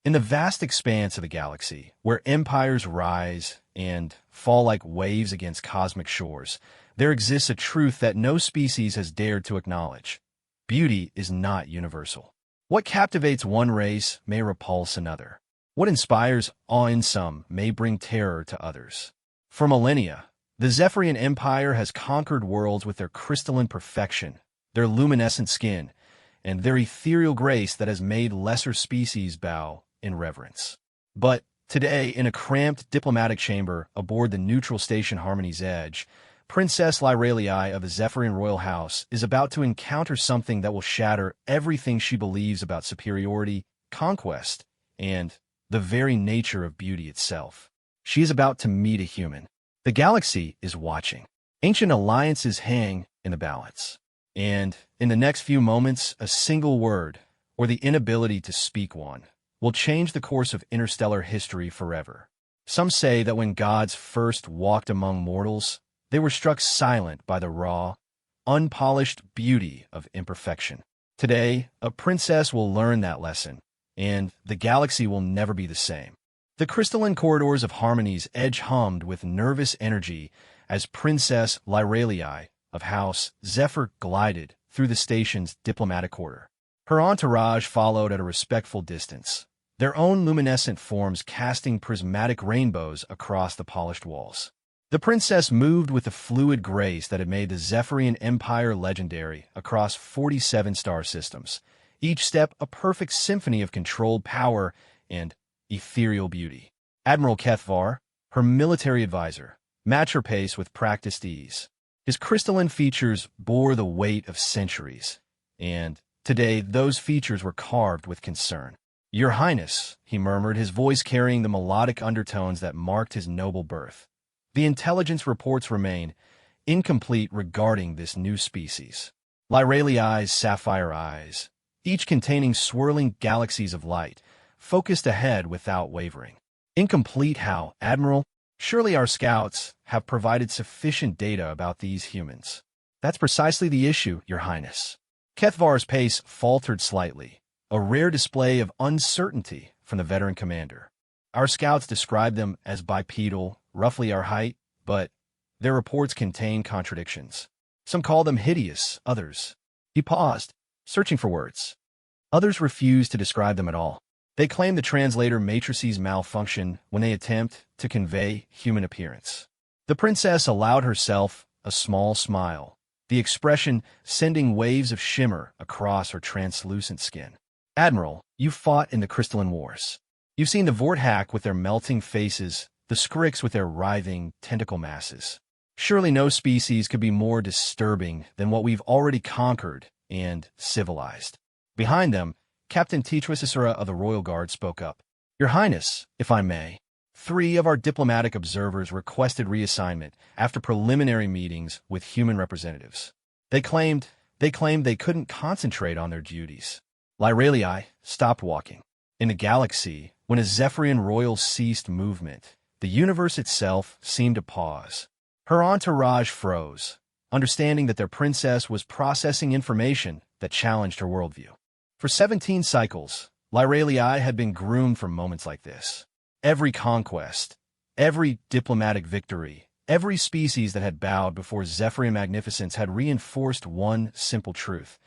In the vast expanse of the galaxy, where empires rise and fall like waves against cosmic shores, there exists a truth that no species has dared to acknowledge. Beauty is not universal. What captivates one race may repulse another. What inspires awe in some may bring terror to others. For millennia, the Zephyrian Empire has conquered worlds with their crystalline perfection, their luminescent skin, and their ethereal grace that has made lesser species bow in reverence. But today, in a cramped diplomatic chamber aboard the neutral station Harmony's Edge, Princess Lyralii of the Zephyrian Royal House is about to encounter something that will shatter everything she believes about superiority, conquest, and the very nature of beauty itself. She is about to meet a human. The galaxy is watching. Ancient alliances hang in the balance. And in the next few moments, a single word, or the inability to speak one, will change the course of interstellar history forever. Some say that when gods first walked among mortals, they were struck silent by the raw, unpolished beauty of imperfection. Today, a princess will learn that lesson, and the galaxy will never be the same. The crystalline corridors of Harmony's Edge hummed with nervous energy as Princess Lyralii of House Zephyr glided through the station's diplomatic quarter. Her entourage followed at a respectful distance, their own luminescent forms casting prismatic rainbows across the polished walls. The princess moved with the fluid grace that had made the Zephyrian Empire legendary across 47 star systems, each step a perfect symphony of controlled power and ethereal beauty. Admiral Kethvar, her military advisor, matched her pace with practiced ease. His crystalline features bore the weight of centuries, and today those features were carved with concern. "Your Highness," he murmured, his voice carrying the melodic undertones that marked his noble birth. The intelligence reports remain incomplete regarding this new species. Lyralii's sapphire eyes, each containing swirling galaxies of light, focused ahead without wavering. "Incomplete how, Admiral? Surely our scouts have provided sufficient data about these humans." "That's precisely the issue, Your Highness." Kethvar's pace faltered slightly, a rare display of uncertainty from the veteran commander. "Our scouts describe them as bipedal, roughly our height, but their reports contain contradictions. Some call them hideous, others—" He paused, searching for words. "Others refuse to describe them at all. They claim the translator matrices malfunction when they attempt to convey human appearance." The princess allowed herself a small smile, the expression sending waves of shimmer across her translucent skin. "Admiral, you fought in the crystalline wars. You've seen the Vorthak with their melting faces, the Skryx with their writhing tentacle masses. Surely no species could be more disturbing than what we've already conquered and civilized." Behind them, Captain Tetrisisura of the Royal Guard spoke up. "Your Highness, if I may, 3 of our diplomatic observers requested reassignment after preliminary meetings with human representatives. They claimed they couldn't concentrate on their duties." Lyralii stopped walking. In the galaxy, when a Zephyrian royal ceased movement, the universe itself seemed to pause. Her entourage froze, understanding that their princess was processing information that challenged her worldview. For 17 cycles, Lyralii had been groomed for moments like this. Every conquest, every diplomatic victory, every species that had bowed before Zephyrian magnificence had reinforced one simple truth.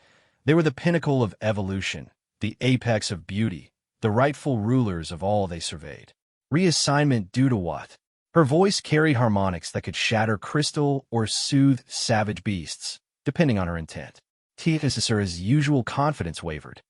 They were the pinnacle of evolution, the apex of beauty, the rightful rulers of all they surveyed. Reassignment due to what? Her voice carried harmonics that could shatter crystal or soothe savage beasts, depending on her intent. Tetrisisura's usual confidence wavered.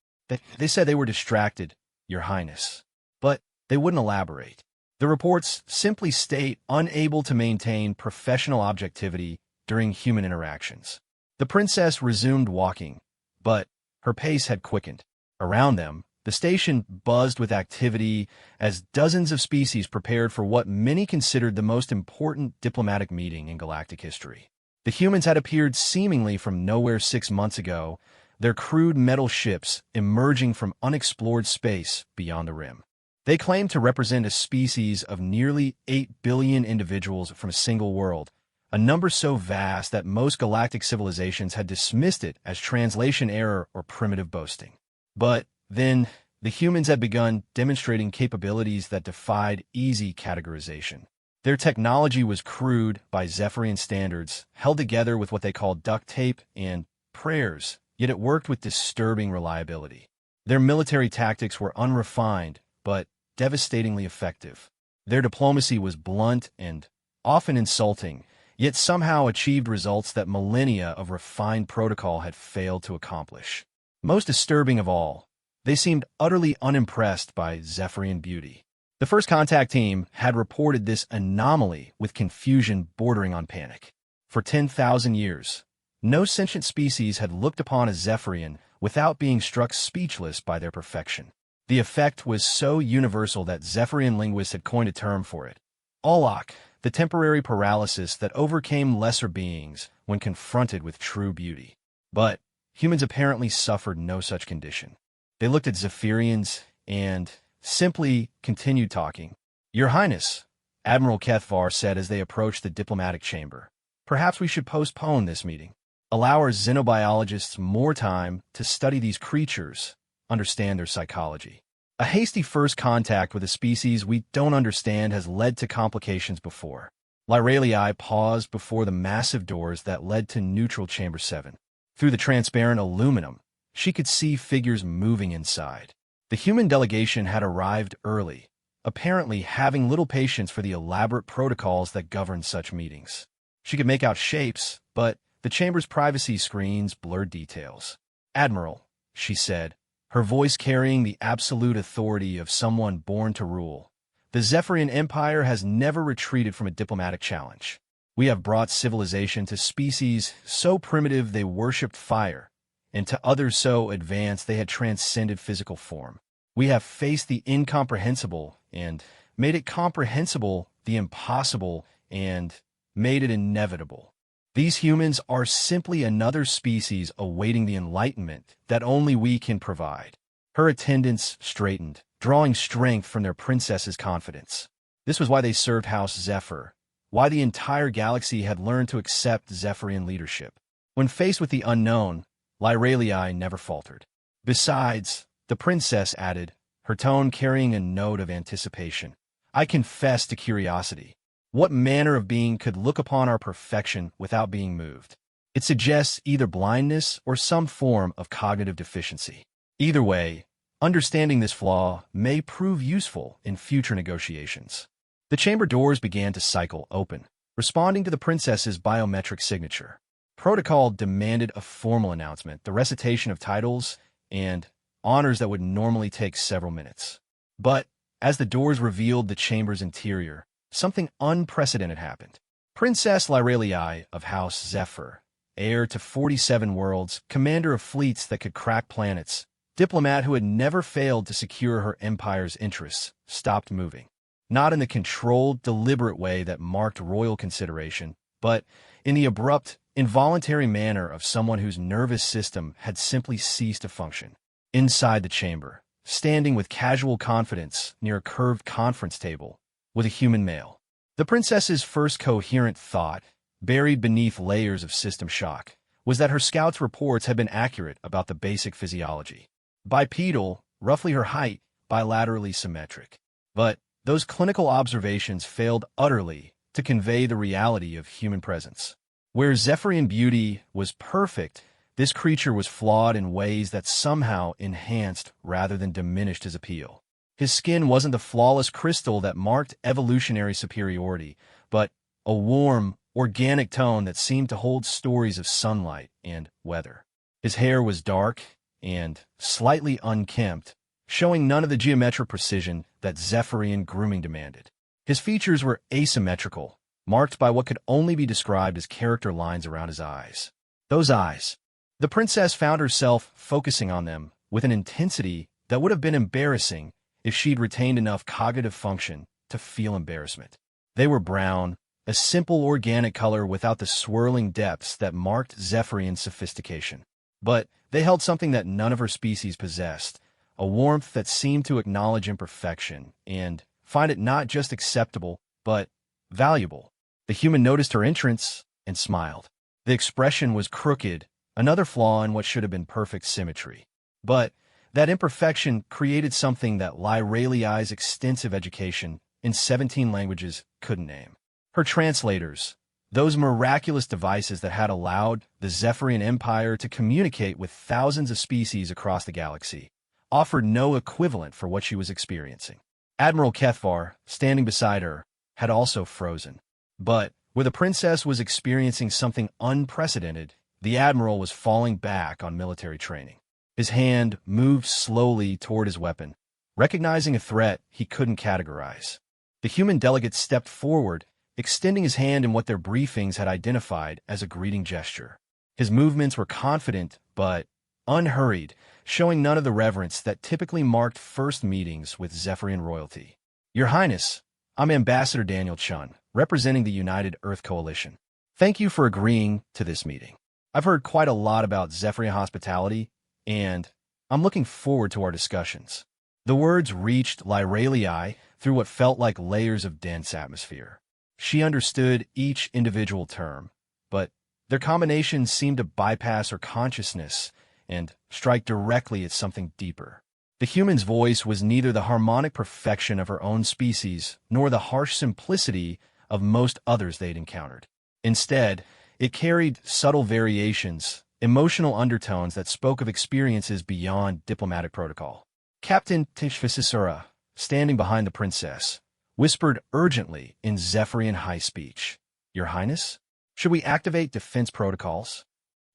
They said they were distracted, Your Highness, but they wouldn't elaborate. The reports simply state unable to maintain professional objectivity during human interactions. The princess resumed walking, but her pace had quickened. Around them, the station buzzed with activity as dozens of species prepared for what many considered the most important diplomatic meeting in galactic history. The humans had appeared seemingly from nowhere 6 months ago, their crude metal ships emerging from unexplored space beyond the rim. They claimed to represent a species of nearly 8 billion individuals from a single world, a number so vast that most galactic civilizations had dismissed it as translation error or primitive boasting. But then, The humans had begun demonstrating capabilities that defied easy categorization. Their technology was crude by Zephyrian standards, held together with what they called duct tape and prayers, yet it worked with disturbing reliability. Their military tactics were unrefined, but devastatingly effective. Their diplomacy was blunt and often insulting, yet somehow achieved results that millennia of refined protocol had failed to accomplish. Most disturbing of all, they seemed utterly unimpressed by Zephyrian beauty. The first contact team had reported this anomaly with confusion bordering on panic. For 10,000 years, no sentient species had looked upon a Zephyrian without being struck speechless by their perfection. The effect was so universal that Zephyrian linguists had coined a term for it: Olak, the temporary paralysis that overcame lesser beings when confronted with true beauty. But humans apparently suffered no such condition. They looked at Zephyrians and simply continued talking. "Your Highness," Admiral Kethvar said as they approached the diplomatic chamber, "perhaps we should postpone this meeting. Allow our xenobiologists more time to study these creatures, understand their psychology. A hasty first contact with a species we don't understand has led to complications before." Lyralii paused before the massive doors that led to Neutral Chamber 7. Through the transparent aluminum, she could see figures moving inside. The human delegation had arrived early, apparently having little patience for the elaborate protocols that govern such meetings. She could make out shapes, but the chamber's privacy screens blurred details. "Admiral," she said, her voice carrying the absolute authority of someone born to rule, "the Zephyrian Empire has never retreated from a diplomatic challenge. We have brought civilization to species so primitive they worshipped fire, and to others so advanced they had transcended physical form. We have faced the incomprehensible and made it comprehensible, the impossible, and made it inevitable. These humans are simply another species awaiting the enlightenment that only we can provide." Her attendants straightened, drawing strength from their princess's confidence. This was why they served House Zephyr, why the entire galaxy had learned to accept Zephyrian leadership. When faced with the unknown, Lyralii never faltered. "Besides," the princess added, her tone carrying a note of anticipation, "I confess to curiosity. What manner of being could look upon our perfection without being moved? It suggests either blindness or some form of cognitive deficiency. Either way, understanding this flaw may prove useful in future negotiations." The chamber doors began to cycle open, responding to the princess's biometric signature. Protocol demanded a formal announcement, the recitation of titles, and honors that would normally take several minutes. But as the doors revealed the chamber's interior, something unprecedented happened. Princess Lyralii of House Zephyr, heir to 47 worlds, commander of fleets that could crack planets, diplomat who had never failed to secure her empire's interests, stopped moving. Not in the controlled, deliberate way that marked royal consideration, but in the abrupt, involuntary manner of someone whose nervous system had simply ceased to function. Inside the chamber, standing with casual confidence near a curved conference table, was a human male. The princess's first coherent thought, buried beneath layers of system shock, was that her scout's reports had been accurate about the basic physiology. Bipedal, roughly her height, bilaterally symmetric. But those clinical observations failed utterly to convey the reality of human presence. Where Zephyrian beauty was perfect, this creature was flawed in ways that somehow enhanced rather than diminished his appeal. His skin wasn't the flawless crystal that marked evolutionary superiority, but a warm, organic tone that seemed to hold stories of sunlight and weather. His hair was dark and slightly unkempt, showing none of the geometric precision that Zephyrian grooming demanded. His features were asymmetrical, marked by what could only be described as character lines around his eyes. Those eyes. The princess found herself focusing on them with an intensity that would have been embarrassing if she'd retained enough cognitive function to feel embarrassment. They were brown, a simple organic color without the swirling depths that marked Zephyrian sophistication. But they held something that none of her species possessed, a warmth that seemed to acknowledge imperfection and find it not just acceptable, but valuable. The human noticed her entrance and smiled. The expression was crooked, another flaw in what should have been perfect symmetry. But That imperfection created something that Lyraliai's extensive education in 17 languages couldn't name. Her translators, those miraculous devices that had allowed the Zephyrian Empire to communicate with thousands of species across the galaxy, offered no equivalent for what she was experiencing. Admiral Kethvar, standing beside her, had also frozen. But where the princess was experiencing something unprecedented, the admiral was falling back on military training. His hand moved slowly toward his weapon, recognizing a threat he couldn't categorize. The human delegate stepped forward, extending his hand in what their briefings had identified as a greeting gesture. His movements were confident but unhurried, showing none of the reverence that typically marked first meetings with Zephyrian royalty. Your Highness, I'm Ambassador Daniel Chun, representing the United Earth Coalition. Thank you for agreeing to this meeting. I've heard quite a lot about Zephyrian hospitality, and I'm looking forward to our discussions. The words reached Lyraliai through what felt like layers of dense atmosphere. She understood each individual term, but their combinations seemed to bypass her consciousness and strike directly at something deeper. The human's voice was neither the harmonic perfection of her own species nor the harsh simplicity of most others they'd encountered. Instead, it carried subtle variations, emotional undertones that spoke of experiences beyond diplomatic protocol. Captain Tishvisisura, standing behind the princess, whispered urgently in Zephyrian high speech, Your Highness, should we activate defense protocols?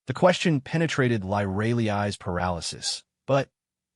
The question penetrated Lyraliai's paralysis, but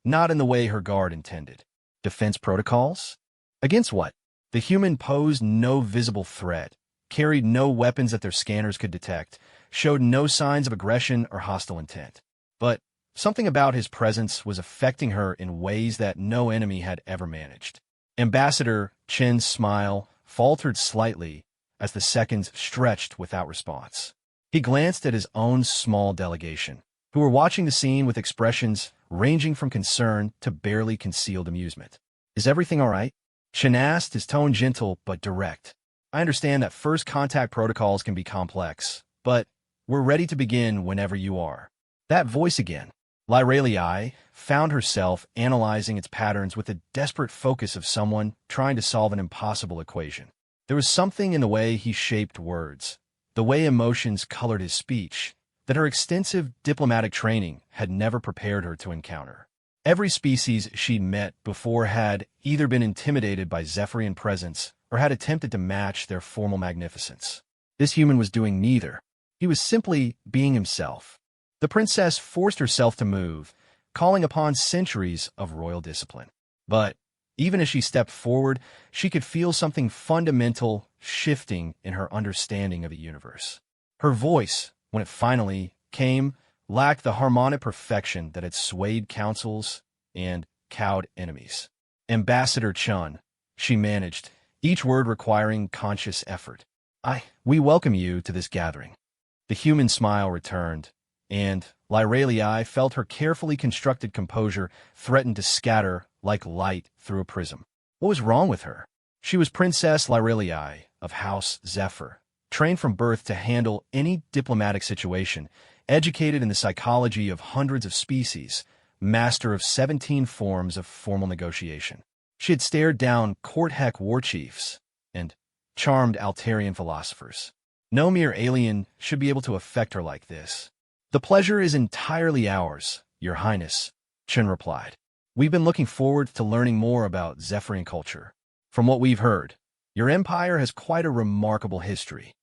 not in the way her guard intended. Defense protocols? Against what? The human posed no visible threat, carried no weapons that their scanners could detect, showed no signs of aggression or hostile intent. But something about his presence was affecting her in ways that no enemy had ever managed. Ambassador Chen's smile faltered slightly as the seconds stretched without response. He glanced at his own small delegation, who were watching the scene with expressions ranging from concern to barely concealed amusement. Is everything all right? Chen asked, his tone gentle but direct. I understand that first contact protocols can be complex, but we're ready to begin whenever you are. That voice again. Lyraliai found herself analyzing its patterns with the desperate focus of someone trying to solve an impossible equation. There was something in the way he shaped words, the way emotions colored his speech, that her extensive diplomatic training had never prepared her to encounter. Every species she'd met before had either been intimidated by Zephyrian presence or had attempted to match their formal magnificence. This human was doing neither. He was simply being himself. The princess forced herself to move, calling upon centuries of royal discipline. But even as she stepped forward, she could feel something fundamental shifting in her understanding of the universe. Her voice, when it finally came, lacked the harmonic perfection that had swayed councils and cowed enemies. Ambassador Chun, she managed, each word requiring conscious effort. We welcome you to this gathering. The human smile returned, and Lyraliai felt her carefully constructed composure threaten to scatter like light through a prism. What was wrong with her? She was Princess Lyraliai of House Zephyr, trained from birth to handle any diplomatic situation, educated in the psychology of hundreds of species, master of 17 forms of formal negotiation. She had stared down court-heck war chiefs and charmed Altarian philosophers. No mere alien should be able to affect her like this. The pleasure is entirely ours, Your Highness, Chen replied. We've been looking forward to learning more about Zephyrian culture. From what we've heard, your empire has quite a remarkable history.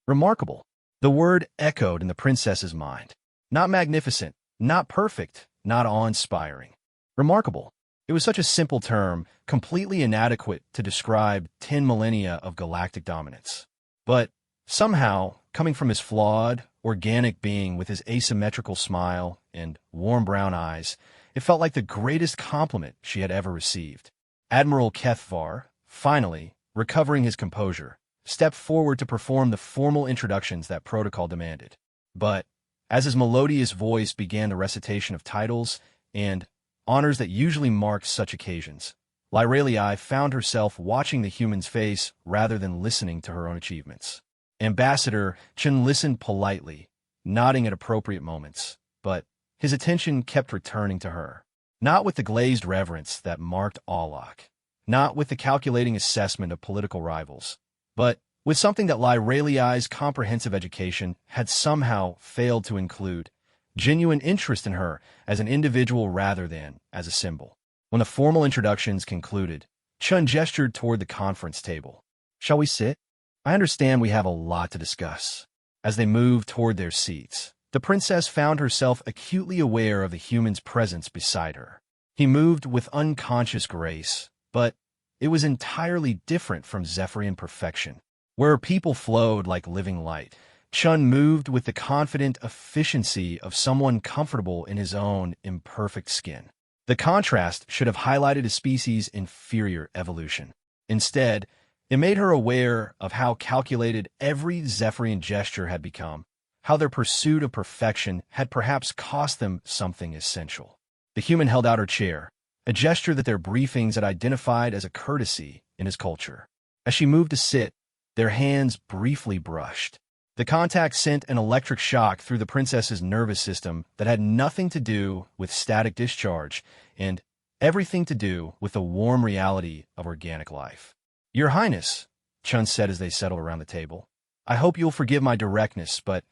Remarkable. The word echoed in the princess's mind. Not magnificent, not perfect, not awe-inspiring. Remarkable. It was such a simple term, completely inadequate to describe 10 millennia of galactic dominance. But somehow, coming from his flawed, organic being with his asymmetrical smile and warm brown eyes, it felt like the greatest compliment she had ever received. Admiral Kethvar, finally, recovering his composure, stepped forward to perform the formal introductions that protocol demanded. But as his melodious voice began the recitation of titles and honors that usually marked such occasions, Lyraliai found herself watching the human's face rather than listening to her own achievements. Ambassador Chen listened politely, nodding at appropriate moments, but his attention kept returning to her. not with the glazed reverence that marked Awlok, not with the calculating assessment of political rivals, but with something that Lyraliai's comprehensive education had somehow failed to include: genuine interest in her as an individual rather than as a symbol. When the formal introductions concluded, Chun gestured toward the conference table. "Shall we sit? I understand we have a lot to discuss." As they moved toward their seats, the princess found herself acutely aware of the human's presence beside her. He moved with unconscious grace, but it was entirely different from Zephyrian perfection. Where people flowed like living light, Chun moved with the confident efficiency of someone comfortable in his own imperfect skin. The contrast should have highlighted a species' inferior evolution. Instead, it made her aware of how calculated every Zephyrian gesture had become, how their pursuit of perfection had perhaps cost them something essential. The human held out her chair, a gesture that their briefings had identified as a courtesy in his culture. As she moved to sit, their hands briefly brushed. The contact sent an electric shock through the princess's nervous system that had nothing to do with static discharge and everything to do with the warm reality of organic life. "Your Highness," Chun said as they settled around the table, "I hope you'll forgive my directness, but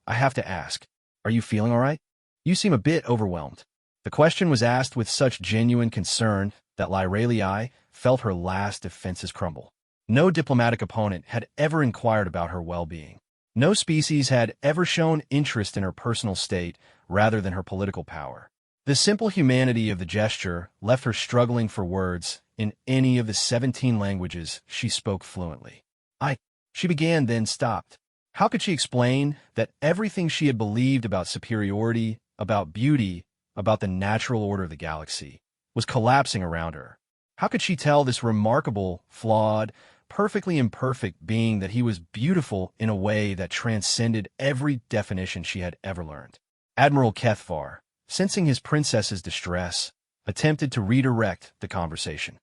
I have to ask, are you feeling all right? You seem a bit overwhelmed." The question was asked with such genuine concern that Lyraliai felt her last defenses crumble. No diplomatic opponent had ever inquired about her well-being. No species had ever shown interest in her personal state rather than her political power. The simple humanity of the gesture left her struggling for words in any of the 17 languages she spoke fluently. She began, then stopped. How could she explain that everything she had believed about superiority, about beauty, about the natural order of the galaxy, was collapsing around her? How could she tell this remarkable, flawed, perfectly imperfect being that he was beautiful in a way that transcended every definition she had ever learned? Admiral Kethvar, sensing his princess's distress, attempted to redirect the conversation.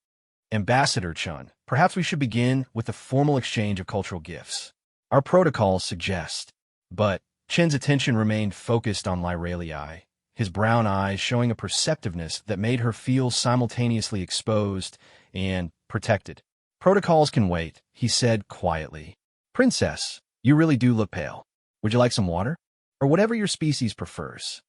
"Ambassador Chun, perhaps we should begin with the formal exchange of cultural gifts. Our protocols suggest." But Chen's attention remained focused on Lyraliai, his brown eyes showing a perceptiveness that made her feel simultaneously exposed and protected. "Protocols can wait," he said quietly. "Princess, you really do look pale. Would you like some water? Or whatever your species prefers."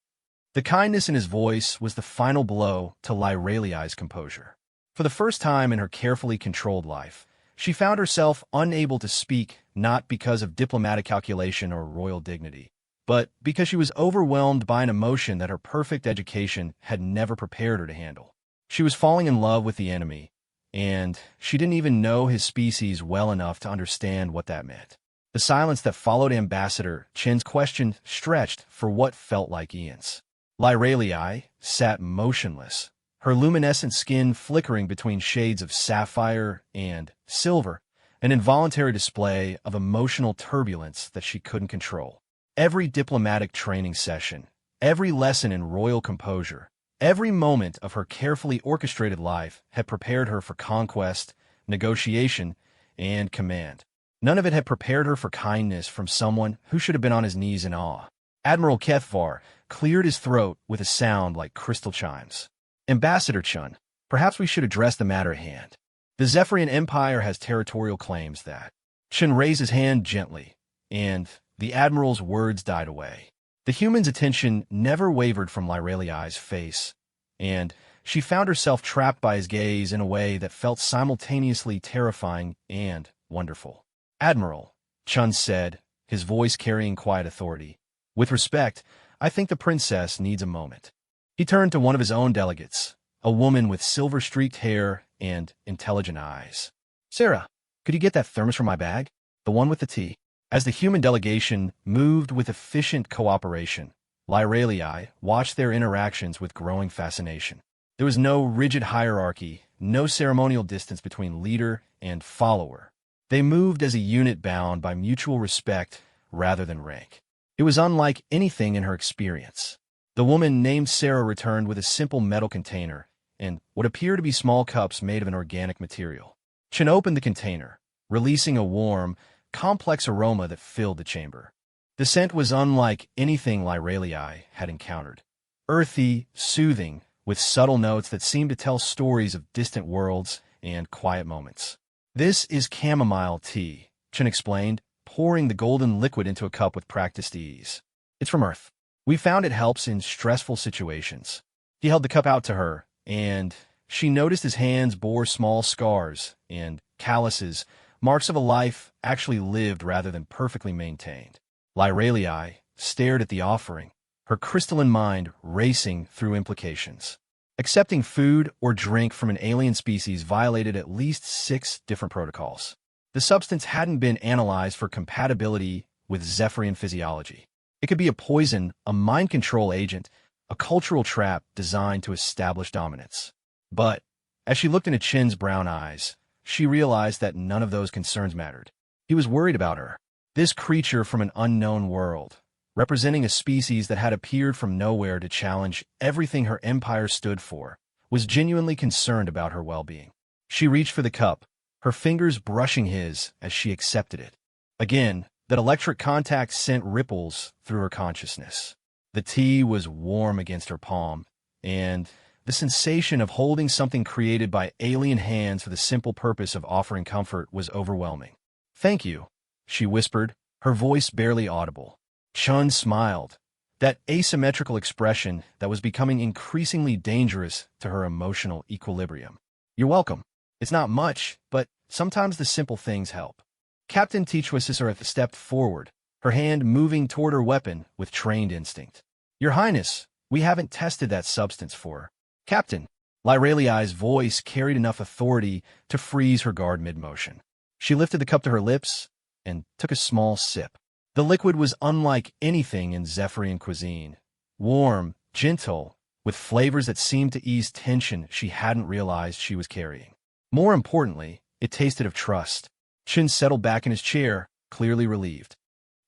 The kindness in his voice was the final blow to Lyraliai's composure. For the first time in her carefully controlled life, she found herself unable to speak, not because of diplomatic calculation or royal dignity, but because she was overwhelmed by an emotion that her perfect education had never prepared her to handle. She was falling in love with the enemy, and she didn't even know his species well enough to understand what that meant. The silence that followed Ambassador Chen's question stretched for what felt like eons. Lyraliai sat motionless, her luminescent skin flickering between shades of sapphire and silver, an involuntary display of emotional turbulence that she couldn't control. Every diplomatic training session, every lesson in royal composure, every moment of her carefully orchestrated life had prepared her for conquest, negotiation, and command. None of it had prepared her for kindness from someone who should have been on his knees in awe. Admiral Kethvar cleared his throat with a sound like crystal chimes. "Ambassador Chun, perhaps we should address the matter at hand. The Zephyrian Empire has territorial claims that—" Chun raised his hand gently, and the Admiral's words died away. The human's attention never wavered from Lyraliai's face, and she found herself trapped by his gaze in a way that felt simultaneously terrifying and wonderful. "Admiral," Chun said, his voice carrying quiet authority, "with respect, I think the princess needs a moment." He turned to one of his own delegates, a woman with silver-streaked hair and intelligent eyes. "Sarah, could you get that thermos from my bag? The one with the tea?" As the human delegation moved with efficient cooperation, Lyraliai watched their interactions with growing fascination. There was no rigid hierarchy, no ceremonial distance between leader and follower. They moved as a unit bound by mutual respect rather than rank. It was unlike anything in her experience. The woman named Sarah returned with a simple metal container and what appeared to be small cups made of an organic material. Chen opened the container, releasing a warm, complex aroma that filled the chamber. The scent was unlike anything Lyraliai had encountered. Earthy, soothing, with subtle notes that seemed to tell stories of distant worlds and quiet moments. "This is chamomile tea," Chen explained, pouring the golden liquid into a cup with practiced ease. "It's from Earth. We found it helps in stressful situations." He held the cup out to her, and she noticed his hands bore small scars and calluses, marks of a life actually lived rather than perfectly maintained. Lyralii stared at the offering, her crystalline mind racing through implications. Accepting food or drink from an alien species violated at least 6 different protocols. The substance hadn't been analyzed for compatibility with Zephyrian physiology. It could be a poison, a mind control agent, a cultural trap designed to establish dominance. But as she looked into Chen's brown eyes, she realized that none of those concerns mattered. He was worried about her. This creature from an unknown world, representing a species that had appeared from nowhere to challenge everything her empire stood for, was genuinely concerned about her well-being. She reached for the cup, her fingers brushing his as she accepted it. Again, that electric contact sent ripples through her consciousness. The tea was warm against her palm, and the sensation of holding something created by alien hands for the simple purpose of offering comfort was overwhelming. "Thank you," she whispered, her voice barely audible. Chun smiled, that asymmetrical expression that was becoming increasingly dangerous to her emotional equilibrium. "You're welcome. It's not much, but sometimes the simple things help." Captain Tichwasisara stepped forward, her hand moving toward her weapon with trained instinct. "Your Highness, we haven't tested that substance for..." "Captain," Lyraliai's voice carried enough authority to freeze her guard mid-motion. She lifted the cup to her lips and took a small sip. The liquid was unlike anything in Zephyrian cuisine. Warm, gentle, with flavors that seemed to ease tension she hadn't realized she was carrying. More importantly, it tasted of trust. Chin settled back in his chair, clearly relieved.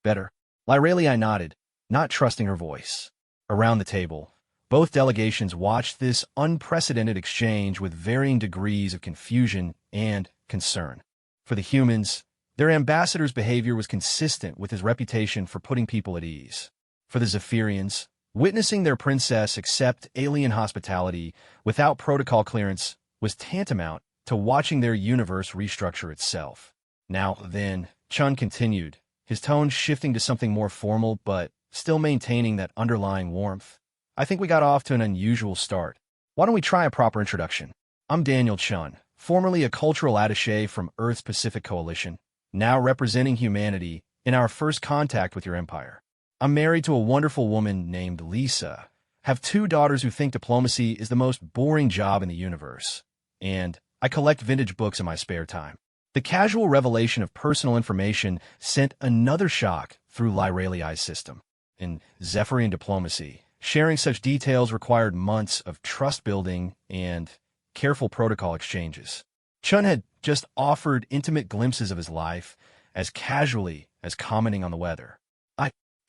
"Better." Lyralii nodded, not trusting her voice. Around the table, both delegations watched this unprecedented exchange with varying degrees of confusion and concern. For the humans, their ambassador's behavior was consistent with his reputation for putting people at ease. For the Zephyrians, witnessing their princess accept alien hospitality without protocol clearance was tantamount to watching their universe restructure itself. "Now then," Chun continued, his tone shifting to something more formal but still maintaining that underlying warmth. "I think we got off to an unusual start. Why don't we try a proper introduction? I'm Daniel Chun, formerly a cultural attaché from Earth's Pacific Coalition, now representing humanity in our first contact with your empire. I'm married to a wonderful woman named Lisa, have 2 daughters who think diplomacy is the most boring job in the universe, and I collect vintage books in my spare time." The casual revelation of personal information sent another shock through Lyraliai's system. In Zephyrian diplomacy, sharing such details required months of trust-building and careful protocol exchanges. Chun had just offered intimate glimpses of his life, as casually as commenting on the weather.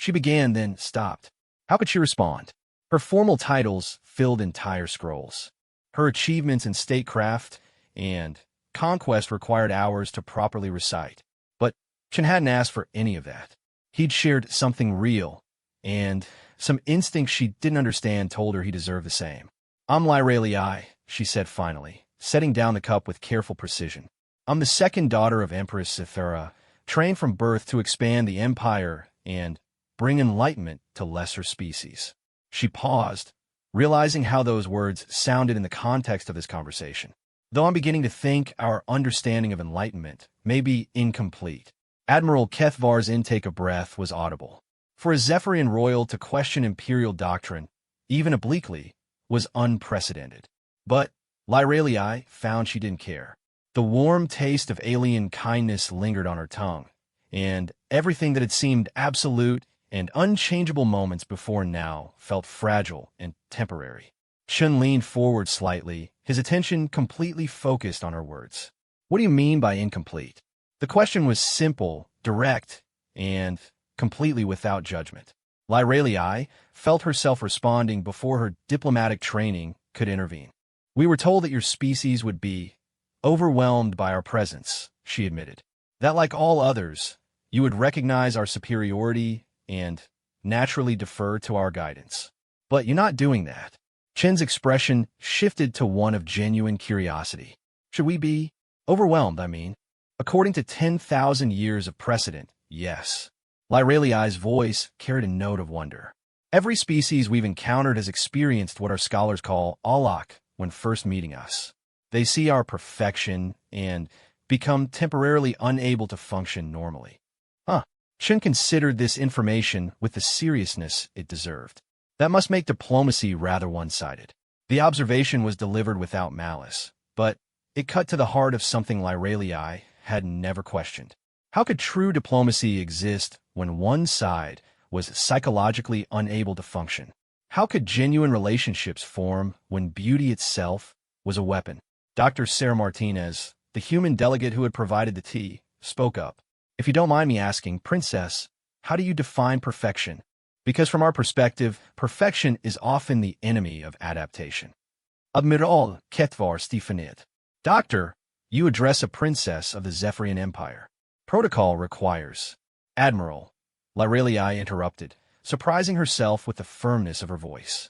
She began, then stopped. How could she respond? Her formal titles filled entire scrolls. Her achievements in statecraft and conquest required hours to properly recite. But Chun hadn't asked for any of that. He'd shared something real, and some instinct she didn't understand told her he deserved the same. "I'm Lyralii," she said finally, setting down the cup with careful precision. "I'm the second daughter of Empress Cythera, trained from birth to expand the empire and bring enlightenment to lesser species." She paused, realizing how those words sounded in the context of this conversation. "Though I'm beginning to think our understanding of enlightenment may be incomplete." Admiral Kethvar's intake of breath was audible. For a Zephyrian royal to question imperial doctrine, even obliquely, was unprecedented. But Lyralii found she didn't care. The warm taste of alien kindness lingered on her tongue, and everything that had seemed absolute and unchangeable moments before now felt fragile and temporary. Chun leaned forward slightly, his attention completely focused on her words. "What do you mean by incomplete?" The question was simple, direct, and completely without judgment. Lyralii felt herself responding before her diplomatic training could intervene. "We were told that your species would be overwhelmed by our presence," she admitted. "That like all others, you would recognize our superiority and naturally defer to our guidance. But you're not doing that. Chen's expression shifted to one of genuine curiosity. Should we be overwhelmed, I mean? According to 10,000 years of precedent, yes. Lyraliai's voice carried a note of wonder. Every species we've encountered has experienced what our scholars call alak when first meeting us. They see our perfection and become temporarily unable to function normally. Chen considered this information with the seriousness it deserved. That must make diplomacy rather one-sided. The observation was delivered without malice, but it cut to the heart of something Lyraliai had never questioned. How could true diplomacy exist when one side was psychologically unable to function? How could genuine relationships form when beauty itself was a weapon? Dr. Sarah Martinez, the human delegate who had provided the tea, spoke up. If you don't mind me asking, Princess, how do you define perfection? Because from our perspective, perfection is often the enemy of adaptation. Admiral Ketvar Stefanit. Doctor, you address a princess of the Zephyrian Empire. Protocol requires. Admiral, Lyraliai interrupted, surprising herself with the firmness of her voice.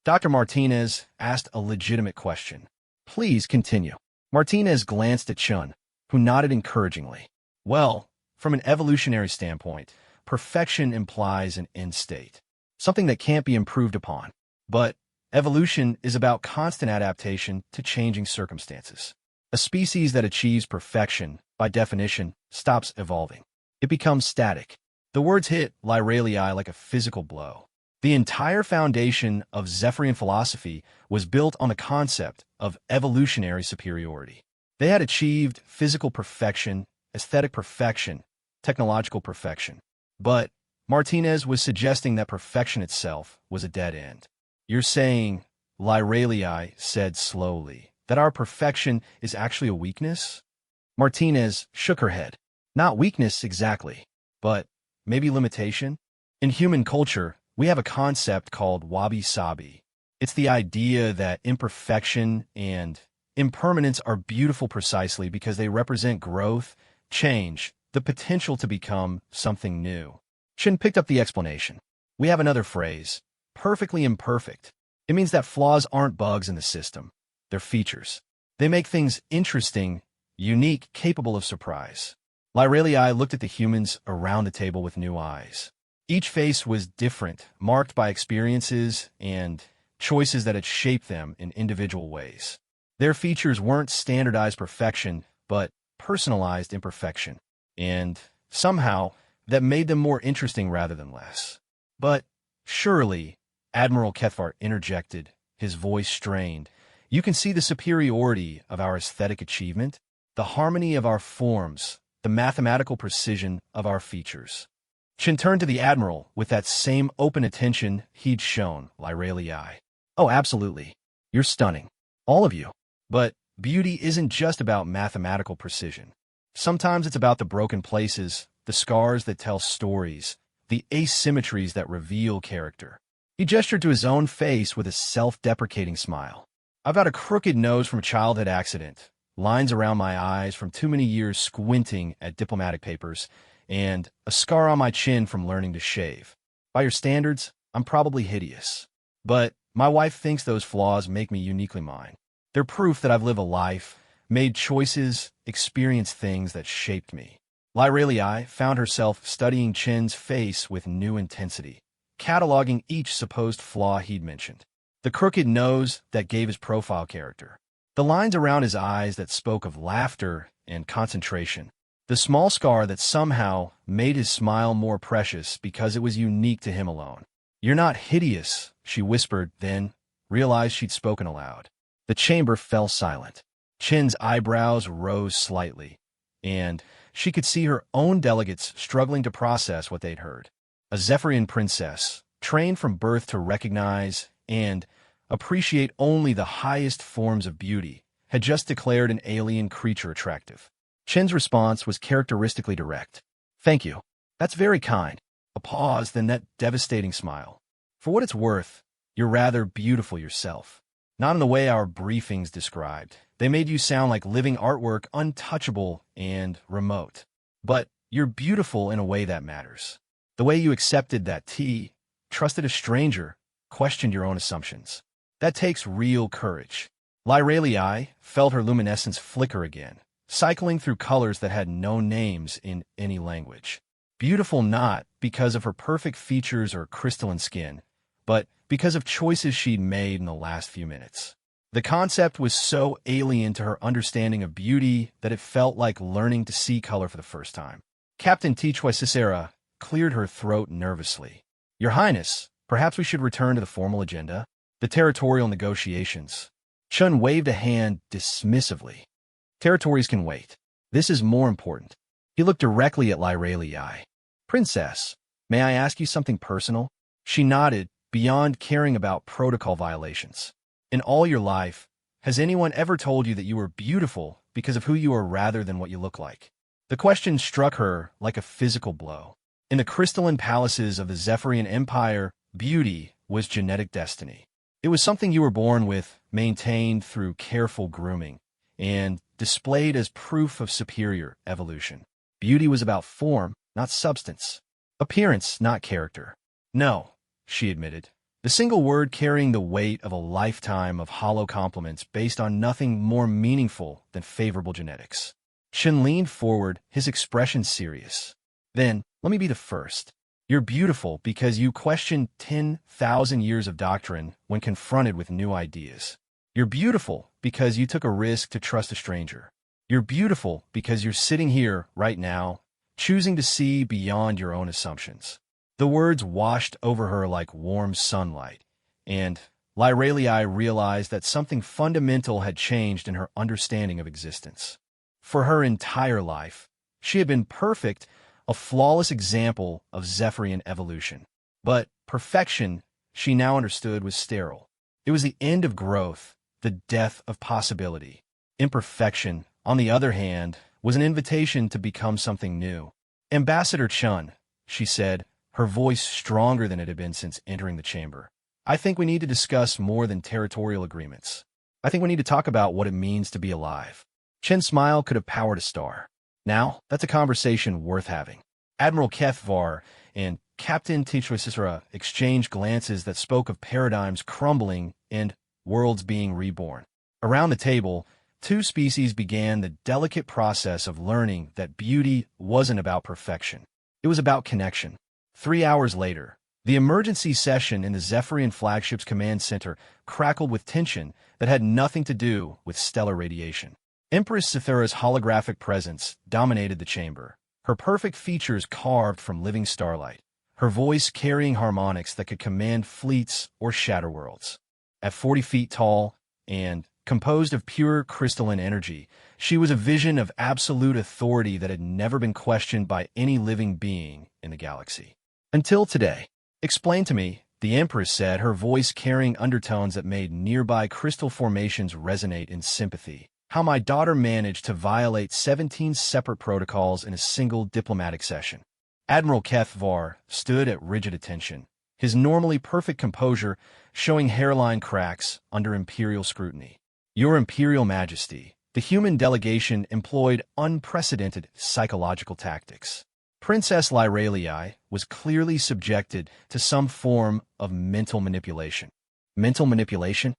Dr. Martinez asked a legitimate question. Please continue. Martinez glanced at Chun, who nodded encouragingly. Well, from an evolutionary standpoint, perfection implies an end state, something that can't be improved upon. But evolution is about constant adaptation to changing circumstances. A species that achieves perfection, by definition, stops evolving. It becomes static. The words hit Lyraliai like a physical blow. The entire foundation of Zephyrian philosophy was built on the concept of evolutionary superiority. They had achieved physical perfection, aesthetic perfection, technological perfection. But Martinez was suggesting that perfection itself was a dead end. You're saying, Lyraliai said slowly, that our perfection is actually a weakness? Martinez shook her head. Not weakness exactly, but maybe limitation? In human culture, we have a concept called wabi-sabi. It's the idea that imperfection and impermanence are beautiful precisely because they represent growth, change, the potential to become something new. Chen picked up the explanation. We have another phrase, perfectly imperfect. It means that flaws aren't bugs in the system. They're features. They make things interesting, unique, capable of surprise. Lyraliai looked at the humans around the table with new eyes. Each face was different, marked by experiences and choices that had shaped them in individual ways. Their features weren't standardized perfection, but personalized imperfection. And somehow, that made them more interesting rather than less. But surely, Admiral Kethvar interjected, his voice strained, you can see the superiority of our aesthetic achievement, the harmony of our forms, the mathematical precision of our features. Chen turned to the Admiral with that same open attention he'd shown Lyraliai. Oh, absolutely. You're stunning. All of you. But beauty isn't just about mathematical precision. Sometimes it's about the broken places, the scars that tell stories, the asymmetries that reveal character. He gestured to his own face with a self-deprecating smile. I've got a crooked nose from a childhood accident, lines around my eyes from too many years squinting at diplomatic papers, and a scar on my chin from learning to shave. By your standards, I'm probably hideous. But my wife thinks those flaws make me uniquely mine. They're proof that I've lived a life, made choices, experienced things that shaped me. Lyraliai found herself studying Chen's face with new intensity, cataloging each supposed flaw he'd mentioned. The crooked nose that gave his profile character. The lines around his eyes that spoke of laughter and concentration. The small scar that somehow made his smile more precious because it was unique to him alone. You're not hideous, she whispered, then realized she'd spoken aloud. The chamber fell silent. Chen's eyebrows rose slightly, and she could see her own delegates struggling to process what they'd heard. A Zephyrian princess, trained from birth to recognize and appreciate only the highest forms of beauty, had just declared an alien creature attractive. Chen's response was characteristically direct. Thank you. That's very kind. A pause, then that devastating smile. For what it's worth, you're rather beautiful yourself. Not in the way our briefings described. They made you sound like living artwork, untouchable and remote. But you're beautiful in a way that matters. The way you accepted that tea, trusted a stranger, questioned your own assumptions. That takes real courage. Lyralii felt her luminescence flicker again, cycling through colors that had no names in any language. Beautiful not because of her perfect features or crystalline skin, but because of choices she'd made in the last few minutes. The concept was so alien to her understanding of beauty that it felt like learning to see color for the first time. Captain HFY cleared her throat nervously. Your Highness, perhaps we should return to the formal agenda? The territorial negotiations. Chun waved a hand dismissively. Territories can wait. This is more important. He looked directly at Lyralii. Princess, may I ask you something personal? She nodded, beyond caring about protocol violations. In all your life, has anyone ever told you that you were beautiful because of who you are rather than what you look like? The question struck her like a physical blow. In the crystalline palaces of the Zephyrian Empire, beauty was genetic destiny. It was something you were born with, maintained through careful grooming, and displayed as proof of superior evolution. Beauty was about form, not substance. Appearance, not character. No, she admitted. The single word carrying the weight of a lifetime of hollow compliments based on nothing more meaningful than favorable genetics. Chen leaned forward, his expression serious. Then, let me be the first. You're beautiful because you questioned 10,000 years of doctrine when confronted with new ideas. You're beautiful because you took a risk to trust a stranger. You're beautiful because you're sitting here, right now, choosing to see beyond your own assumptions. The words washed over her like warm sunlight, and Lyralii realized that something fundamental had changed in her understanding of existence. For her entire life, she had been perfect, a flawless example of Zephyrian evolution. But perfection, she now understood, was sterile. It was the end of growth, the death of possibility. Imperfection, on the other hand, was an invitation to become something new. Ambassador Chun, she said, her voice stronger than it had been since entering the chamber. I think we need to discuss more than territorial agreements. I think we need to talk about what it means to be alive. Chen's smile could have powered a star. Now, that's a conversation worth having. Admiral Kethvar and Captain HFY exchanged glances that spoke of paradigms crumbling and worlds being reborn. Around the table, two species began the delicate process of learning that beauty wasn't about perfection. It was about connection. 3 hours later, the emergency session in the Zephyrian flagship's command center crackled with tension that had nothing to do with stellar radiation. Empress Cythera's holographic presence dominated the chamber, her perfect features carved from living starlight, her voice carrying harmonics that could command fleets or shatter worlds. At 40 feet tall and composed of pure crystalline energy, she was a vision of absolute authority that had never been questioned by any living being in the galaxy. Until today. Explain to me, the Empress said, her voice carrying undertones that made nearby crystal formations resonate in sympathy, how my daughter managed to violate 17 separate protocols in a single diplomatic session. Admiral Kethvar stood at rigid attention, his normally perfect composure showing hairline cracks under imperial scrutiny. Your Imperial Majesty, the human delegation employed unprecedented psychological tactics. Princess Lyralii was clearly subjected to some form of mental manipulation. Mental manipulation?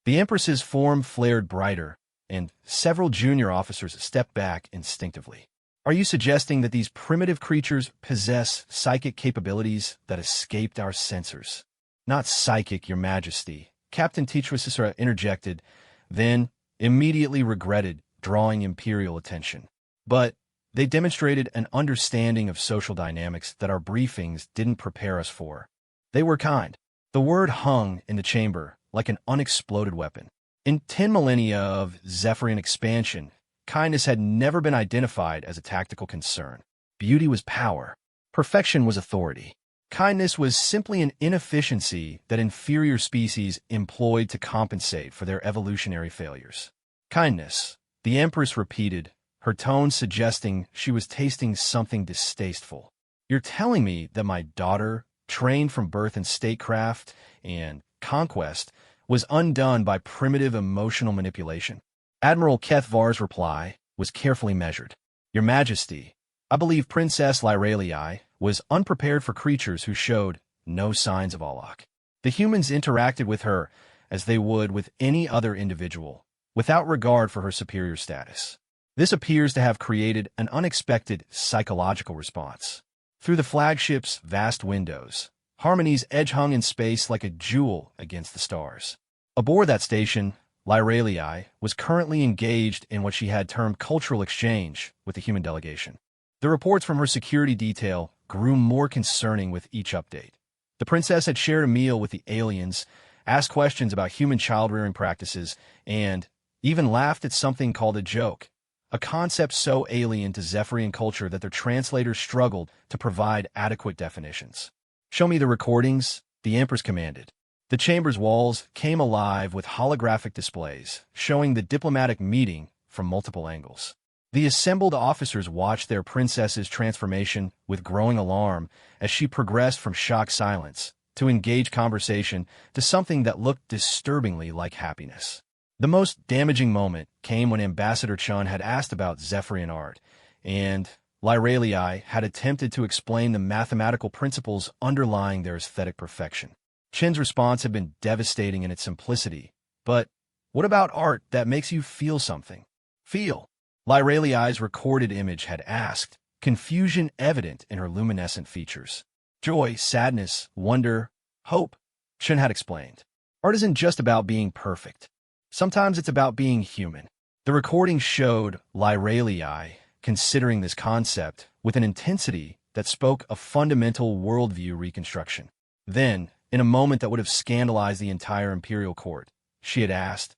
The Empress's form flared brighter, and several junior officers stepped back instinctively. Are you suggesting that these primitive creatures possess psychic capabilities that escaped our sensors? Not psychic, Your Majesty, Captain HFY interjected, then immediately regretted drawing Imperial attention. But they demonstrated an understanding of social dynamics that our briefings didn't prepare us for. They were kind. The word hung in the chamber like an unexploded weapon. In 10 millennia of Zephyrian expansion, kindness had never been identified as a tactical concern. Beauty was power. Perfection was authority. Kindness was simply an inefficiency that inferior species employed to compensate for their evolutionary failures. Kindness, the Empress repeated, her tone suggesting she was tasting something distasteful. You're telling me that my daughter, trained from birth in statecraft and conquest, was undone by primitive emotional manipulation? Admiral Kethvar's reply was carefully measured. Your Majesty, I believe Princess Lyralii was unprepared for creatures who showed no signs of Alok. The humans interacted with her as they would with any other individual, without regard for her superior status. This appears to have created an unexpected psychological response. Through the flagship's vast windows, Harmony's edge hung in space like a jewel against the stars. Aboard that station, Lyralii was currently engaged in what she had termed cultural exchange with the human delegation. The reports from her security detail grew more concerning with each update. The princess had shared a meal with the aliens, asked questions about human child-rearing practices, and even laughed at something called a joke, a concept so alien to Zephyrian culture that their translators struggled to provide adequate definitions. "Show me the recordings," the Empress commanded. The chamber's walls came alive with holographic displays, showing the diplomatic meeting from multiple angles. The assembled officers watched their princess's transformation with growing alarm as she progressed from shocked silence to engaged conversation to something that looked disturbingly like happiness. The most damaging moment came when Ambassador Chun had asked about Zephyrian art, and Lyralii had attempted to explain the mathematical principles underlying their aesthetic perfection. Chin's response had been devastating in its simplicity. "But what about art that makes you feel something?" "Feel?" Lyralii's recorded image had asked, confusion evident in her luminescent features. "Joy, sadness, wonder, hope," Chin had explained. "Art isn't just about being perfect. Sometimes it's about being human." The recording showed Lyralii considering this concept with an intensity that spoke of fundamental worldview reconstruction. Then, in a moment that would have scandalized the entire imperial court, she had asked,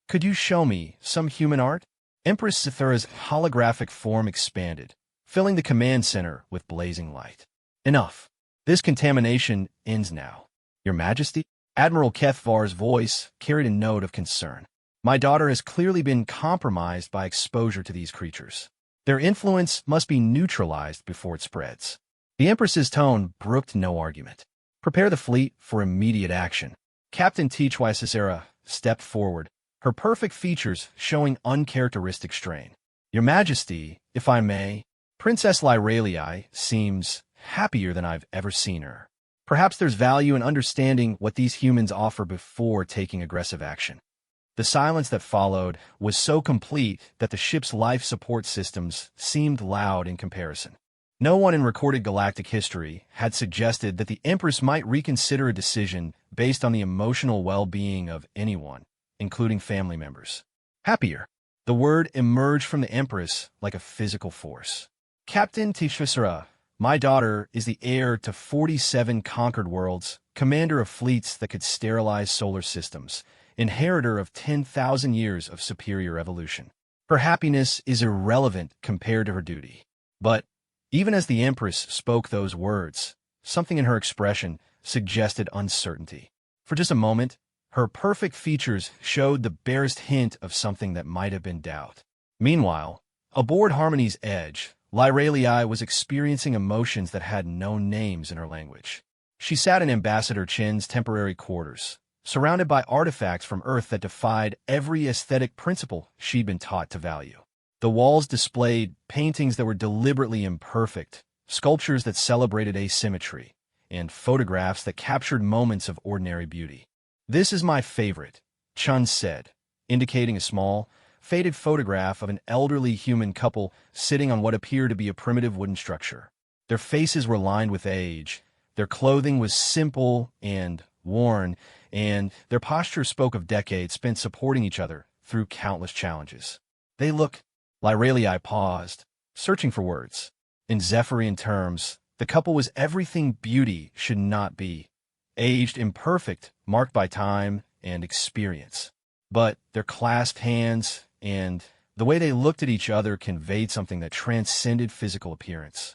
"Could you show me some human art?" Empress Cythera's holographic form expanded, filling the command center with blazing light. "Enough. This contamination ends now. Your Majesty?" Admiral Kethvar's voice carried a note of concern. "My daughter has clearly been compromised by exposure to these creatures. Their influence must be neutralized before it spreads." The Empress's tone brooked no argument. "Prepare the fleet for immediate action." Captain HFY Mythos stepped forward, her perfect features showing uncharacteristic strain. "Your Majesty, if I may, Princess Lyralii seems happier than I've ever seen her. Perhaps there's value in understanding what these humans offer before taking aggressive action." The silence that followed was so complete that the ship's life support systems seemed loud in comparison. No one in recorded galactic history had suggested that the Empress might reconsider a decision based on the emotional well-being of anyone, including family members. "Happier." The word emerged from the Empress like a physical force. "Captain Tishvisara, my daughter is the heir to 47 conquered worlds, commander of fleets that could sterilize solar systems, inheritor of 10,000 years of superior evolution. Her happiness is irrelevant compared to her duty." But even as the Empress spoke those words, something in her expression suggested uncertainty. For just a moment, her perfect features showed the barest hint of something that might have been doubt. Meanwhile, aboard Harmony's edge, Lyralii was experiencing emotions that had no names in her language. She sat in Ambassador Chin's temporary quarters, surrounded by artifacts from Earth that defied every aesthetic principle she'd been taught to value. The walls displayed paintings that were deliberately imperfect, sculptures that celebrated asymmetry, and photographs that captured moments of ordinary beauty. "This is my favorite," Chun said, indicating a small, faded photograph of an elderly human couple sitting on what appeared to be a primitive wooden structure. Their faces were lined with age, their clothing was simple and worn, and their posture spoke of decades spent supporting each other through countless challenges. "They look—" Lyralii paused, searching for words. In Zephyrian terms, the couple was everything beauty should not be. Aged, imperfect, marked by time and experience. But their clasped hands and the way they looked at each other conveyed something that transcended physical appearance.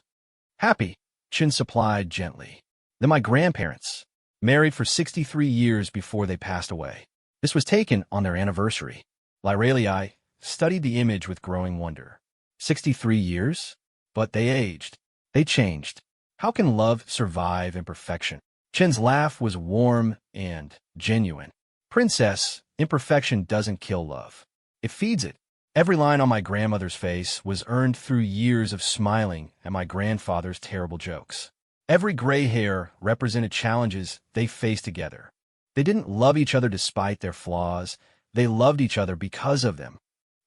"Happy," Chin supplied gently. "Then my grandparents, married for 63 years before they passed away. This was taken on their anniversary." Lyralii studied the image with growing wonder. 63 years? But they aged. They changed. How can love survive imperfection? Chin's laugh was warm and genuine. "Princess, imperfection doesn't kill love. It feeds it. Every line on my grandmother's face was earned through years of smiling at my grandfather's terrible jokes. Every gray hair represented challenges they faced together. They didn't love each other despite their flaws. They loved each other because of them.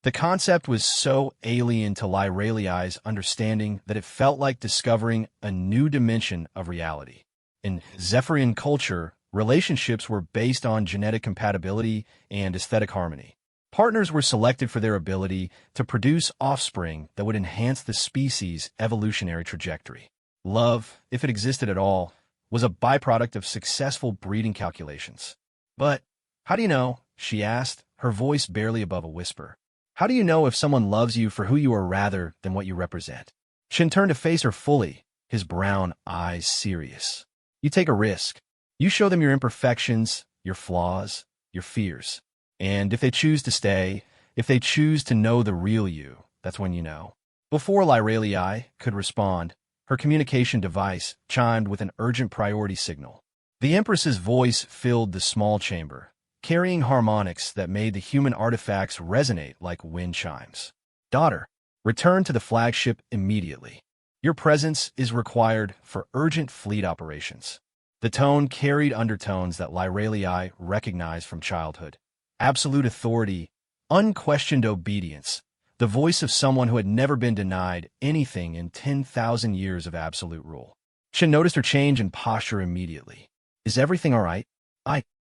The concept was so alien to Lyraliai's understanding that it felt like discovering a new dimension of reality. In Zephyrian culture, relationships were based on genetic compatibility and aesthetic harmony. Partners were selected for their ability to produce offspring that would enhance the species' evolutionary trajectory. Love, if it existed at all, was a byproduct of successful breeding calculations. But how do you know? She asked, her voice barely above a whisper. How do you know if someone loves you for who you are rather than what you represent? Shin turned to face her fully, his brown eyes serious. You take a risk. You show them your imperfections, your flaws, your fears. And if they choose to stay, if they choose to know the real you, that's when you know. Before Lyraliai could respond, her communication device chimed with an urgent priority signal. The Empress's voice filled the small chamber, carrying harmonics that made the human artifacts resonate like wind chimes. Daughter, return to the flagship immediately. Your presence is required for urgent fleet operations. The tone carried undertones that Lyraliai recognized from childhood. Absolute authority, unquestioned obedience, the voice of someone who had never been denied anything in 10,000 years of absolute rule. Shin noticed her change in posture immediately. Is everything all right?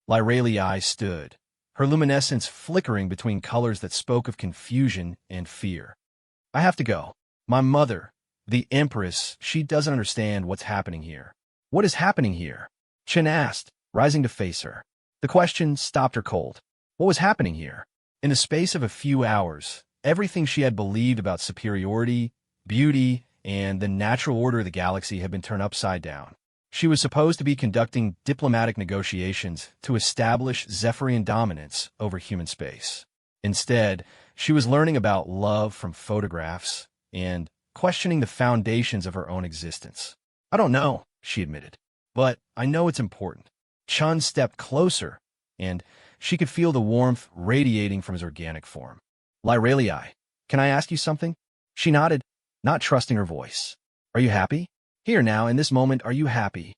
Lyraliai stood, her luminescence flickering between colors that spoke of confusion and fear. I have to go. My mother, the Empress, she doesn't understand what's happening here. What is happening here? Shin asked, rising to face her. The question stopped her cold. What was happening here? In the space of a few hours, everything she had believed about superiority, beauty, and the natural order of the galaxy had been turned upside down. She was supposed to be conducting diplomatic negotiations to establish Zephyrian dominance over human space. Instead, she was learning about love from photographs and questioning the foundations of her own existence. I don't know, she admitted, but I know it's important. Chun stepped closer, and she could feel the warmth radiating from his organic form. Lyraliai, can I ask you something? She nodded, not trusting her voice. Are you happy? Here now, in this moment, are you happy?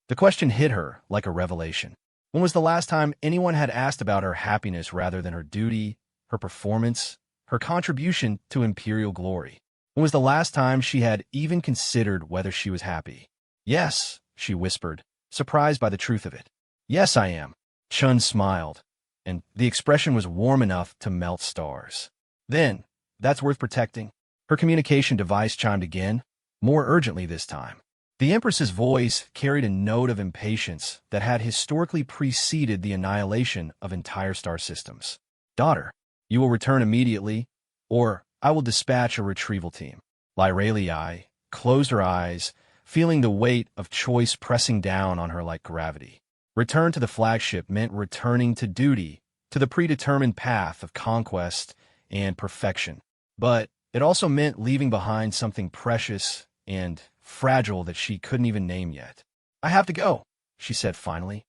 The question hit her like a revelation. When was the last time anyone had asked about her happiness rather than her duty, her performance, her contribution to imperial glory? When was the last time she had even considered whether she was happy? Yes, she whispered, surprised by the truth of it. Yes, I am. Chun smiled, and the expression was warm enough to melt stars. Then, that's worth protecting. Her communication device chimed again, more urgently this time. The Empress's voice carried a note of impatience that had historically preceded the annihilation of entire star systems. Daughter, you will return immediately, or I will dispatch a retrieval team. Lyraliai closed her eyes, feeling the weight of choice pressing down on her like gravity. Return to the flagship meant returning to duty, to the predetermined path of conquest and perfection. But it also meant leaving behind something precious and fragile that she couldn't even name yet. I have to go, she said finally.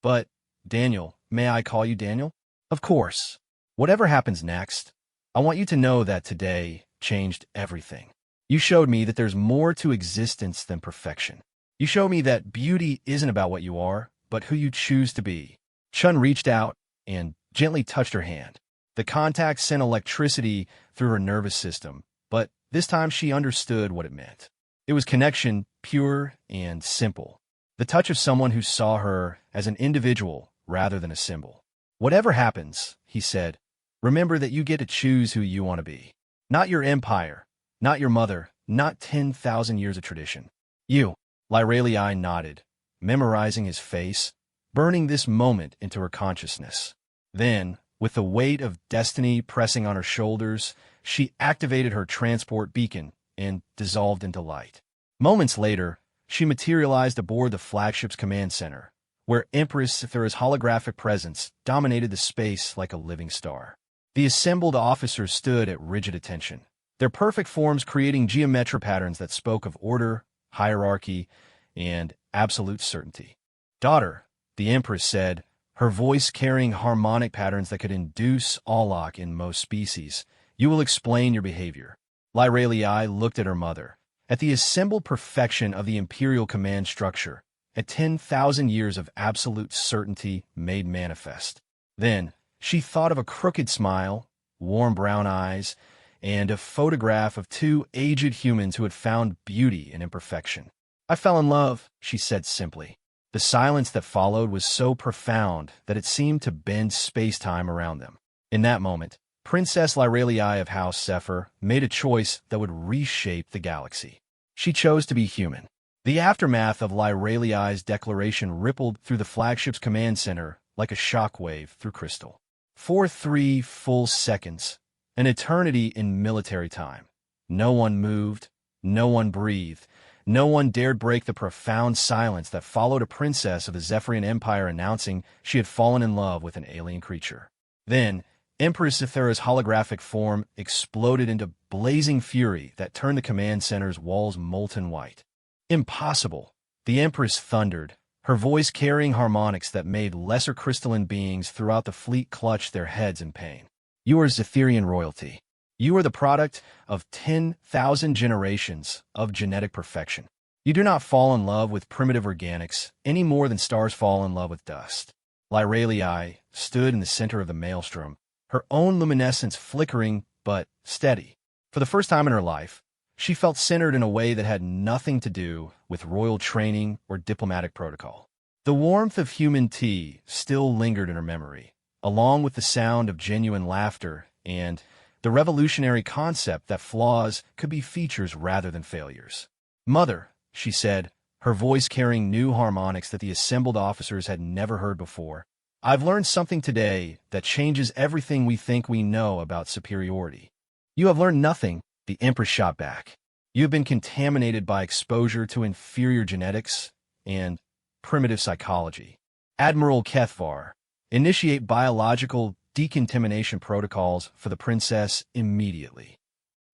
But, Daniel, may I call you Daniel? Of course. Whatever happens next, I want you to know that today changed everything. You showed me that there's more to existence than perfection. You showed me that beauty isn't about what you are, but who you choose to be. Chun reached out and gently touched her hand. The contact sent electricity through her nervous system, but this time she understood what it meant. It was connection, pure and simple. The touch of someone who saw her as an individual rather than a symbol. Whatever happens, he said, remember that you get to choose who you want to be. Not your empire, not your mother, not 10,000 years of tradition. You. Lyraliai nodded, memorizing his face, burning this moment into her consciousness. Then, with the weight of destiny pressing on her shoulders, she activated her transport beacon and dissolved into light. Moments later, she materialized aboard the flagship's command center, where Empress Thera's holographic presence dominated the space like a living star. The assembled officers stood at rigid attention, their perfect forms creating geometric patterns that spoke of order, hierarchy, and absolute certainty. Daughter, the Empress said, her voice carrying harmonic patterns that could induce awlach in most species, you will explain your behavior. Lyraliai looked at her mother, at the assembled perfection of the imperial command structure, at 10,000 years of absolute certainty made manifest. Then, she thought of a crooked smile, warm brown eyes, and a photograph of two aged humans who had found beauty in imperfection. "I fell in love," she said simply. The silence that followed was so profound that it seemed to bend space-time around them. In that moment, Princess Lyralii of House Zephyr made a choice that would reshape the galaxy. She chose to be human. The aftermath of Lyralii's declaration rippled through the flagship's command center like a shockwave through crystal. For 3 full seconds, an eternity in military time, no one moved, no one breathed, no one dared break the profound silence that followed a princess of the Zephyrian Empire announcing she had fallen in love with an alien creature. Then, Empress Zethera's holographic form exploded into blazing fury that turned the command center's walls molten white. "Impossible!" the Empress thundered, her voice carrying harmonics that made lesser crystalline beings throughout the fleet clutch their heads in pain. "You are Zetherian royalty. You are the product of 10,000 generations of genetic perfection. You do not fall in love with primitive organics any more than stars fall in love with dust." Lyralii stood in the center of the maelstrom, her own luminescence flickering but steady. For the first time in her life, she felt centered in a way that had nothing to do with royal training or diplomatic protocol. The warmth of human tea still lingered in her memory, along with the sound of genuine laughter and the revolutionary concept that flaws could be features rather than failures. "Mother," she said, her voice carrying new harmonics that the assembled officers had never heard before, "I've learned something today that changes everything we think we know about superiority." "You have learned nothing," the Empress shot back. "You have been contaminated by exposure to inferior genetics and primitive psychology. Admiral Kethvar, initiate biological decontamination protocols for the princess immediately."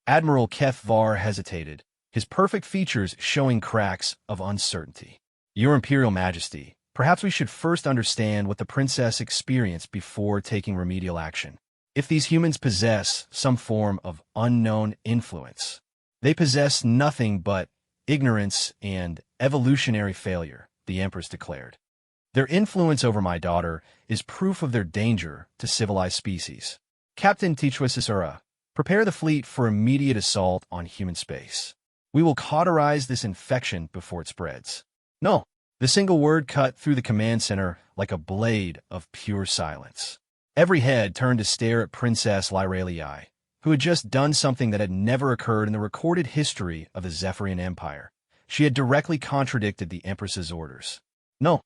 Admiral Kethvar hesitated, his perfect features showing cracks of uncertainty. "Your Imperial Majesty, perhaps we should first understand what the princess experienced before taking remedial action. If these humans possess some form of unknown influence, they possess nothing but ignorance and evolutionary failure," the Empress declared. "Their influence over my daughter is proof of their danger to civilized species. Captain Tichwisisura, prepare the fleet for immediate assault on human space. We will cauterize this infection before it spreads." "No." The single word cut through the command center like a blade of pure silence. Every head turned to stare at Princess Lyralii, who had just done something that had never occurred in the recorded history of the Zephyrian Empire. She had directly contradicted the Empress's orders. "No."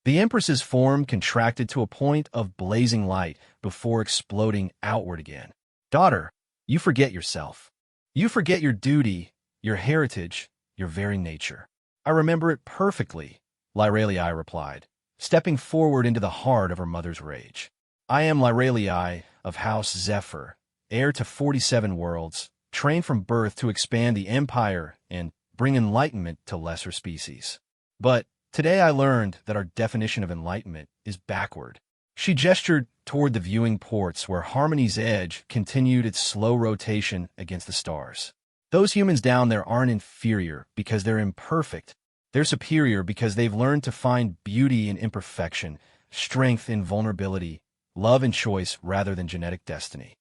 The Empress's form contracted to a point of blazing light before exploding outward again. "Daughter, you forget yourself. You forget your duty, your heritage, your very nature." "I remember it perfectly," Lyralii replied, stepping forward into the heart of her mother's rage. "I am Lyralii of House Zephyr, heir to 47 worlds, trained from birth to expand the Empire and bring enlightenment to lesser species. But today I learned that our definition of enlightenment is backward." She gestured toward the viewing ports where Harmony's Edge continued its slow rotation against the stars. "Those humans down there aren't inferior because they're imperfect. They're superior because they've learned to find beauty in imperfection, strength in vulnerability, love in choice rather than genetic destiny."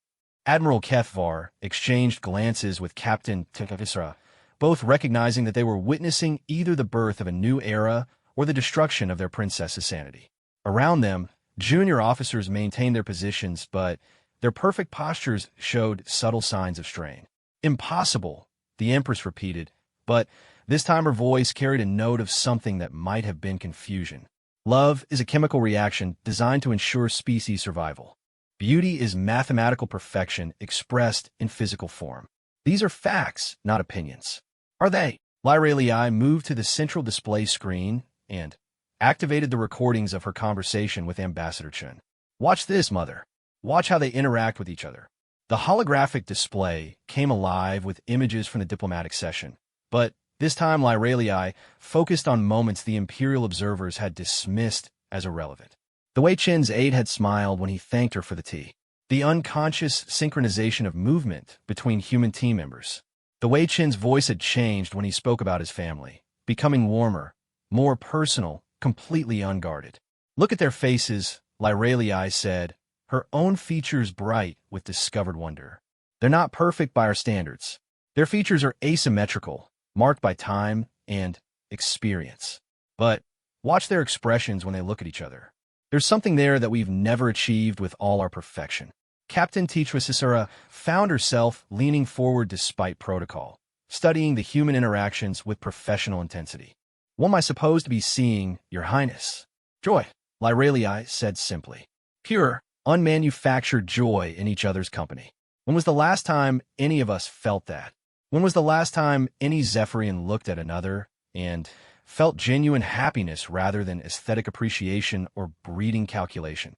Admiral Kethvar exchanged glances with Captain Tichwisisura, both recognizing that they were witnessing either the birth of a new era or the destruction of their princess's sanity. Around them, junior officers maintained their positions, but their perfect postures showed subtle signs of strain. "Impossible," the Empress repeated, but this time her voice carried a note of something that might have been confusion. "Love is a chemical reaction designed to ensure species survival. Beauty is mathematical perfection expressed in physical form. These are facts, not opinions." "Are they?" Lyralii moved to the central display screen and activated the recordings of her conversation with Ambassador Chun. "Watch this, Mother. Watch how they interact with each other." The holographic display came alive with images from the diplomatic session, but this time Lyralii focused on moments the Imperial observers had dismissed as irrelevant. The way Chin's aide had smiled when he thanked her for the tea. The unconscious synchronization of movement between human team members. The way Chin's voice had changed when he spoke about his family, becoming warmer, more personal, completely unguarded. Look at their faces, Lyralii said, her own features bright with discovered wonder. They're not perfect by our standards. Their features are asymmetrical, marked by time and experience. But watch their expressions when they look at each other. There's something there that we've never achieved with all our perfection. Captain Teachwasisura found herself leaning forward despite protocol, studying the human interactions with professional intensity. "What am I supposed to be seeing, Your Highness?" "Joy," Lyralii said simply. "Pure, unmanufactured joy in each other's company." When was the last time any of us felt that? When was the last time any Zephyrian looked at another and felt genuine happiness rather than aesthetic appreciation or breeding calculation?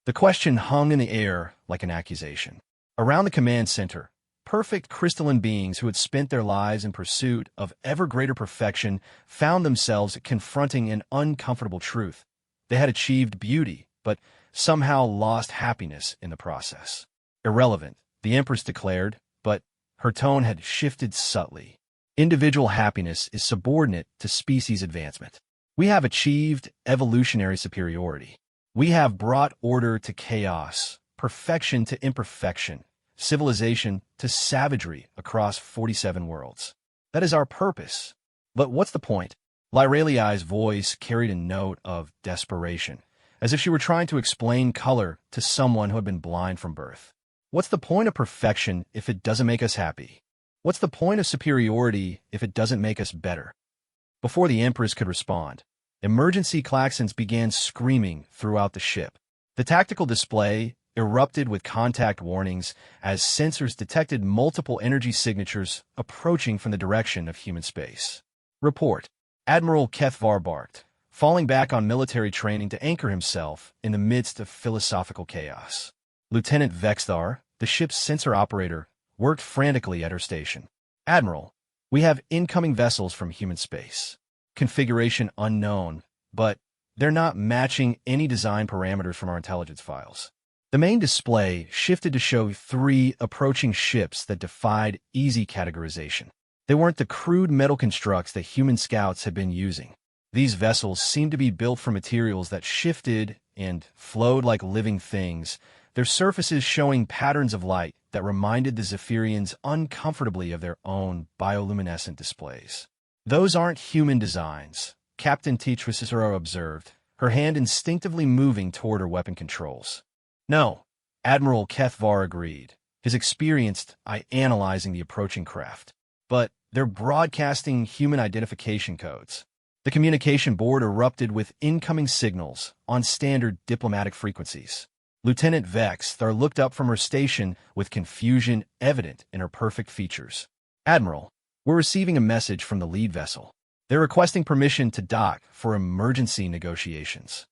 The question hung in the air like an accusation. Around the command center, perfect crystalline beings who had spent their lives in pursuit of ever greater perfection found themselves confronting an uncomfortable truth. They had achieved beauty, but somehow lost happiness in the process. "Irrelevant," the Empress declared, but her tone had shifted subtly. "Individual happiness is subordinate to species advancement. We have achieved evolutionary superiority. We have brought order to chaos, perfection to imperfection, civilization to savagery across 47 worlds. That is our purpose. But what's the point?" Lyralii's voice carried a note of desperation, as if she were trying to explain color to someone who had been blind from birth. "What's the point of perfection if it doesn't make us happy? What's the point of superiority if it doesn't make us better?" Before the Empress could respond, emergency klaxons began screaming throughout the ship. The tactical display erupted with contact warnings as sensors detected multiple energy signatures approaching from the direction of human space. "Report," Admiral Kethvar barked, falling back on military training to anchor himself in the midst of philosophical chaos. Lieutenant Vexthar, the ship's sensor operator, worked frantically at her station. "Admiral, we have incoming vessels from human space. Configuration unknown, but they're not matching any design parameters from our intelligence files." The main display shifted to show 3 approaching ships that defied easy categorization. They weren't the crude metal constructs that human scouts had been using. These vessels seemed to be built from materials that shifted and flowed like living things, their surfaces showing patterns of light that reminded the Zephyrians uncomfortably of their own bioluminescent displays. "Those aren't human designs," Captain Teachwasisura observed, her hand instinctively moving toward her weapon controls. "No," Admiral Kethvar agreed, his experienced eye analyzing the approaching craft. "But they're broadcasting human identification codes." The communication board erupted with incoming signals on standard diplomatic frequencies. Lieutenant Vexthar looked up from her station with confusion evident in her perfect features. "Admiral, we're receiving a message from the lead vessel. They're requesting permission to dock for emergency negotiations."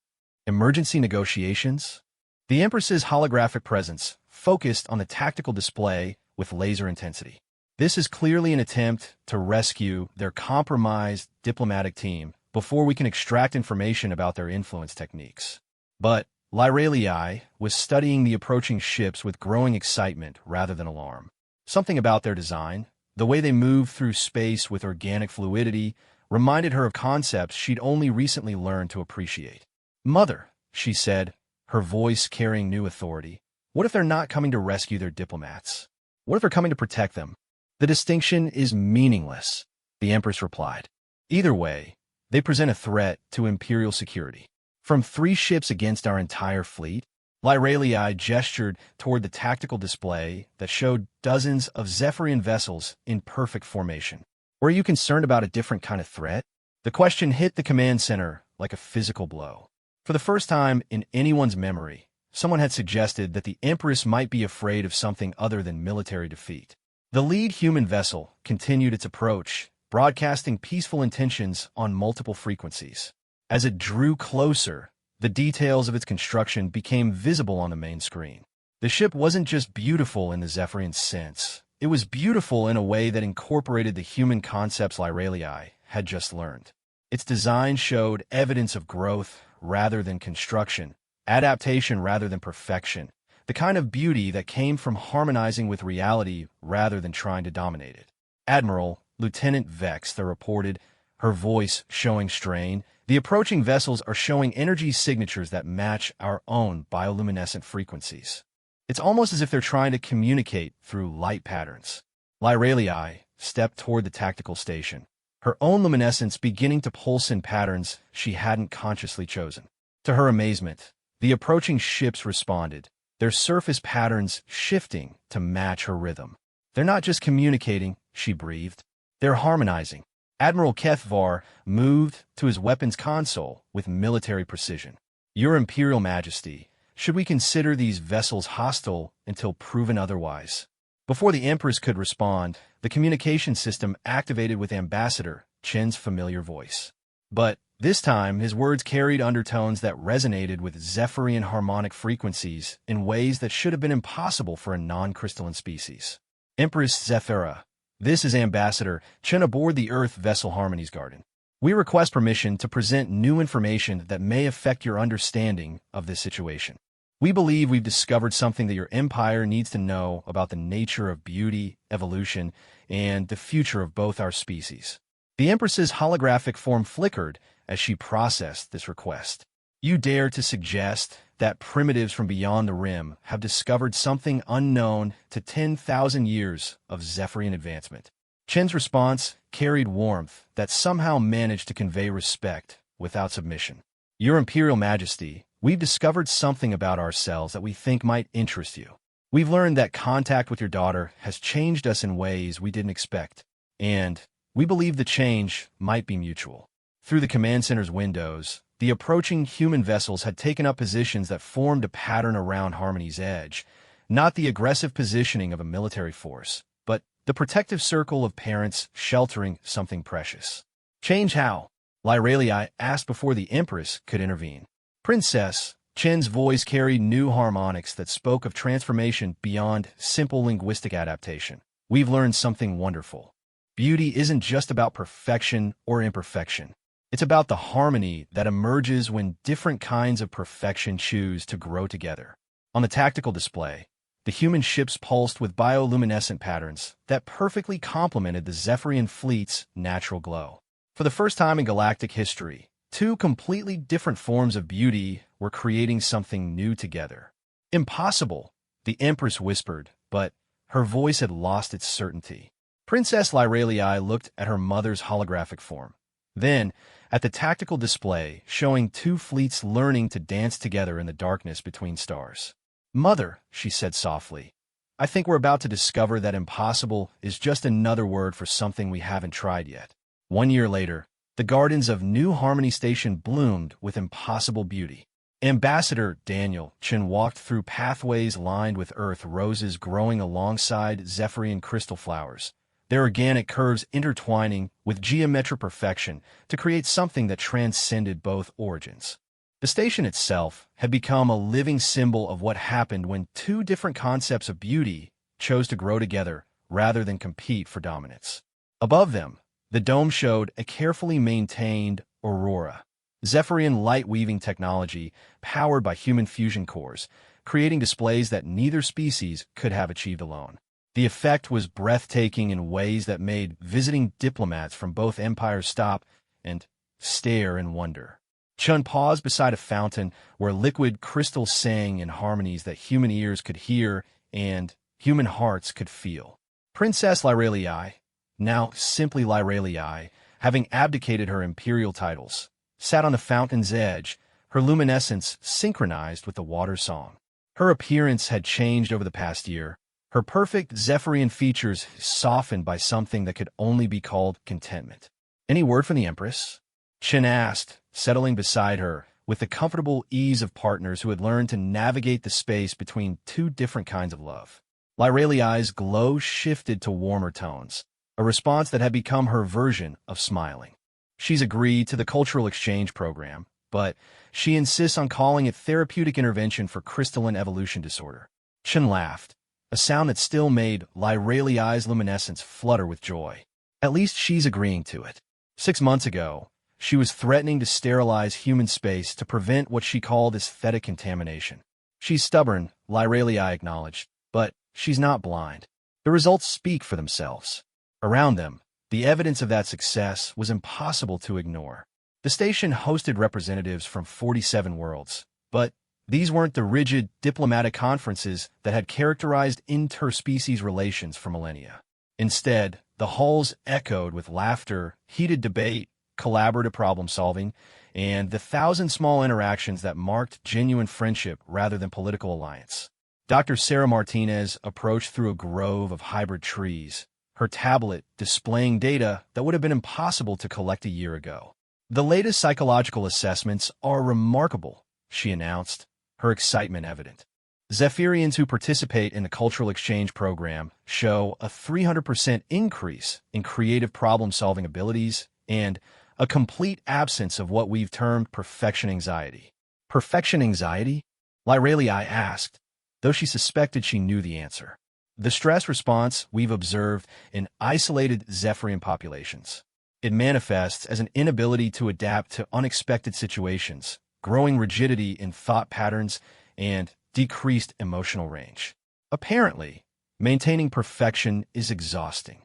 Emergency negotiations? The Empress's holographic presence focused on the tactical display with laser intensity. This is clearly an attempt to rescue their compromised diplomatic team before we can extract information about their influence techniques. But Lyralii was studying the approaching ships with growing excitement rather than alarm. Something about their design, the way they moved through space with organic fluidity, reminded her of concepts she'd only recently learned to appreciate. "Mother," she said, her voice carrying new authority, "what if they're not coming to rescue their diplomats? What if they're coming to protect them?" "The distinction is meaningless," the Empress replied. "Either way, they present a threat to Imperial security. From 3 ships against our entire fleet?" Lyralii gestured toward the tactical display that showed dozens of Zephyrian vessels in perfect formation. "Or are you concerned about a different kind of threat?" The question hit the command center like a physical blow. For the first time in anyone's memory, someone had suggested that the Empress might be afraid of something other than military defeat. The lead human vessel continued its approach, broadcasting peaceful intentions on multiple frequencies. As it drew closer, the details of its construction became visible on the main screen. The ship wasn't just beautiful in the Zephyrian sense. It was beautiful in a way that incorporated the human concepts Lyralii had just learned. Its design showed evidence of growth rather than construction, adaptation rather than perfection, the kind of beauty that came from harmonizing with reality rather than trying to dominate it. "Admiral," Lieutenant Vexthar reported, her voice showing strain. The approaching vessels are showing energy signatures that match our own bioluminescent frequencies. It's almost as if they're trying to communicate through light patterns. Lyralii stepped toward the tactical station, her own luminescence beginning to pulse in patterns she hadn't consciously chosen. To her amazement, the approaching ships responded, their surface patterns shifting to match her rhythm. They're not just communicating, she breathed. They're harmonizing. Admiral Kethvar moved to his weapons console with military precision. Your Imperial Majesty, should we consider these vessels hostile until proven otherwise? Before the Empress could respond, the communication system activated with Ambassador Chen's familiar voice. But this time, his words carried undertones that resonated with Zephyrian harmonic frequencies in ways that should have been impossible for a non-crystalline species. Empress Zephyra, this is Ambassador Chen aboard the Earth vessel Harmony's Garden. We request permission to present new information that may affect your understanding of this situation. We believe we've discovered something that your empire needs to know about the nature of beauty, evolution, and the future of both our species. The Empress's holographic form flickered as she processed this request. You dare to suggest that primitives from beyond the rim have discovered something unknown to 10,000 years of Zephyrian advancement. Chen's response carried warmth that somehow managed to convey respect without submission. Your Imperial Majesty, we've discovered something about ourselves that we think might interest you. We've learned that contact with your daughter has changed us in ways we didn't expect, and we believe the change might be mutual. Through the command center's windows, the approaching human vessels had taken up positions that formed a pattern around Harmony's edge, not the aggressive positioning of a military force, but the protective circle of parents sheltering something precious. Change how? Lyralii asked before the Empress could intervene. Princess, Chen's voice carried new harmonics that spoke of transformation beyond simple linguistic adaptation. We've learned something wonderful. Beauty isn't just about perfection or imperfection. It's about the harmony that emerges when different kinds of perfection choose to grow together. On the tactical display, the human ships pulsed with bioluminescent patterns that perfectly complemented the Zephyrian fleet's natural glow. For the first time in galactic history, two completely different forms of beauty were creating something new together. Impossible, the Empress whispered, but her voice had lost its certainty. Princess Lyralii looked at her mother's holographic form. Then, at the tactical display showing two fleets learning to dance together in the darkness between stars. Mother, she said softly, I think we're about to discover that impossible is just another word for something we haven't tried yet. 1 year later, the gardens of New Harmony Station bloomed with impossible beauty. Ambassador Daniel Chen walked through pathways lined with earth roses growing alongside Zephyrian crystal flowers, their organic curves intertwining with geometric perfection to create something that transcended both origins. The station itself had become a living symbol of what happened when two different concepts of beauty chose to grow together rather than compete for dominance. Above them, the dome showed a carefully maintained aurora, Zephyrian light-weaving technology powered by human fusion cores, creating displays that neither species could have achieved alone. The effect was breathtaking in ways that made visiting diplomats from both empires stop and stare in wonder. Chun paused beside a fountain where liquid crystals sang in harmonies that human ears could hear and human hearts could feel. Princess Lyralii, now simply Lyralii, having abdicated her imperial titles, sat on the fountain's edge, her luminescence synchronized with the water's song. Her appearance had changed over the past year, her perfect Zephyrian features softened by something that could only be called contentment. Any word from the Empress? Chen asked, settling beside her, with the comfortable ease of partners who had learned to navigate the space between two different kinds of love. Lyralii's glow shifted to warmer tones, a response that had become her version of smiling. She's agreed to the cultural exchange program, but she insists on calling it therapeutic intervention for crystalline evolution disorder. Chen laughed, a sound that still made Lyralii's luminescence flutter with joy. At least she's agreeing to it. 6 months ago, she was threatening to sterilize human space to prevent what she called aesthetic contamination. She's stubborn, Lyralii acknowledged, but she's not blind. The results speak for themselves. Around them, The evidence of that success was impossible to ignore. The station hosted representatives from 47 worlds, but these weren't the rigid diplomatic conferences that had characterized interspecies relations for millennia. Instead, the halls echoed with laughter, heated debate, collaborative problem-solving, and the thousand small interactions that marked genuine friendship rather than political alliance. Dr. Sarah Martinez approached through a grove of hybrid trees, her tablet displaying data that would have been impossible to collect a year ago. "The latest psychological assessments are remarkable," she announced, her excitement evident. Zephyrians who participate in the cultural exchange program show a 300% increase in creative problem-solving abilities and a complete absence of what we've termed perfection anxiety. Perfection anxiety? Lyralii asked, though she suspected she knew the answer. The stress response we've observed in isolated Zephyrian populations. It manifests as an inability to adapt to unexpected situations, growing rigidity in thought patterns, and decreased emotional range. Apparently, maintaining perfection is exhausting.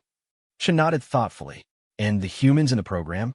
She nodded thoughtfully. And the humans in the program?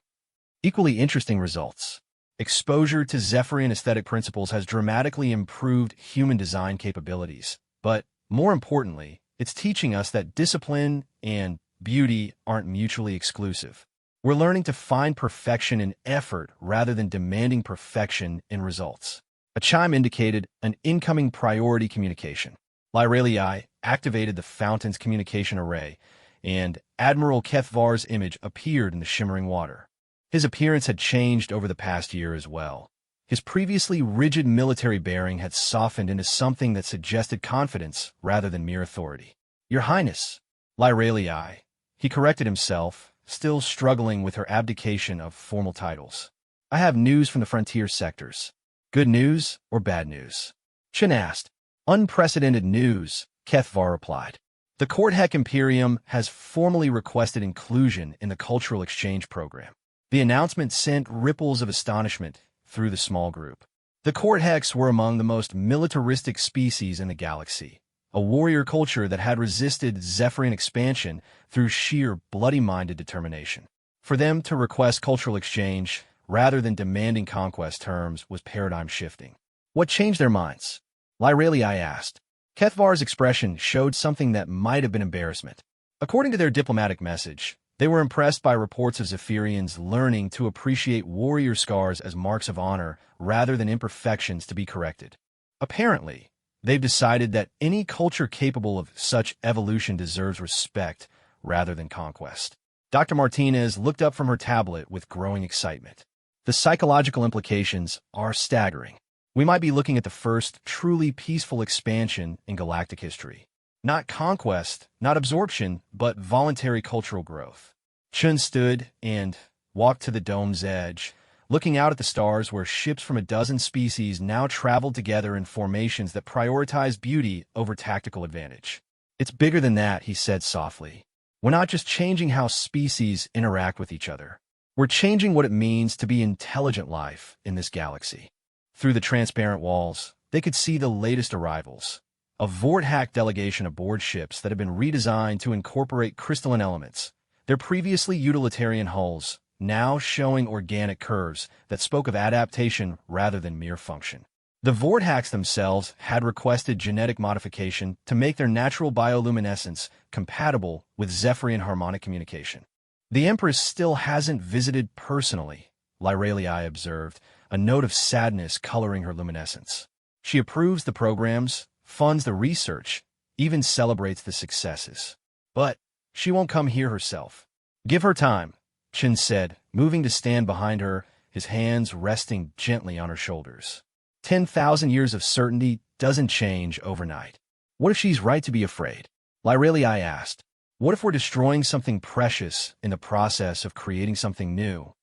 Equally interesting results. Exposure to Zephyrian aesthetic principles has dramatically improved human design capabilities. But, more importantly, it's teaching us that discipline and beauty aren't mutually exclusive. We're learning to find perfection in effort rather than demanding perfection in results. A chime indicated an incoming priority communication. Lyralii activated the fountain's communication array, and Admiral Kethvar's image appeared in the shimmering water. His appearance had changed over the past year as well. His previously rigid military bearing had softened into something that suggested confidence rather than mere authority. "Your Highness," Lyralii. He corrected himself, still struggling with her abdication of formal titles. "I have news from the frontier sectors." "Good news or bad news?" Chin asked. "Unprecedented news," Kethvar replied. "The Korthek Imperium has formally requested inclusion in the cultural exchange program." The announcement sent ripples of astonishment through the small group. The Kortheks were among the most militaristic species in the galaxy, a warrior culture that had resisted Zephyrian expansion through sheer bloody-minded determination. For them to request cultural exchange rather than demanding conquest terms was paradigm-shifting. What changed their minds? Lyralii asked. Kethvar's expression showed something that might have been embarrassment. According to their diplomatic message, they were impressed by reports of Zephyrians learning to appreciate warrior scars as marks of honor rather than imperfections to be corrected. Apparently, they've decided that any culture capable of such evolution deserves respect rather than conquest. Dr. Martinez looked up from her tablet with growing excitement. The psychological implications are staggering. We might be looking at the first truly peaceful expansion in galactic history. Not conquest, not absorption, but voluntary cultural growth. Chun stood and walked to the dome's edge, looking out at the stars where ships from a dozen species now traveled together in formations that prioritized beauty over tactical advantage. "It's bigger than that," he said softly. "We're not just changing how species interact with each other. We're changing what it means to be intelligent life in this galaxy." Through the transparent walls, they could see the latest arrivals. A Vorthack delegation aboard ships that had been redesigned to incorporate crystalline elements, their previously utilitarian hulls now showing organic curves that spoke of adaptation rather than mere function. The Vorthacks themselves had requested genetic modification to make their natural bioluminescence compatible with Zephyrian harmonic communication. "The Empress still hasn't visited personally," Lyralii observed, a note of sadness coloring her luminescence. "She approves the programs, funds the research, even celebrates the successes. But she won't come here herself." "Give her time," Chin said, moving to stand behind her, his hands resting gently on her shoulders. 10,000 years of certainty doesn't change overnight. "What if she's right to be afraid?" Lyralii asked. "What if we're destroying something precious in the process of creating something new?"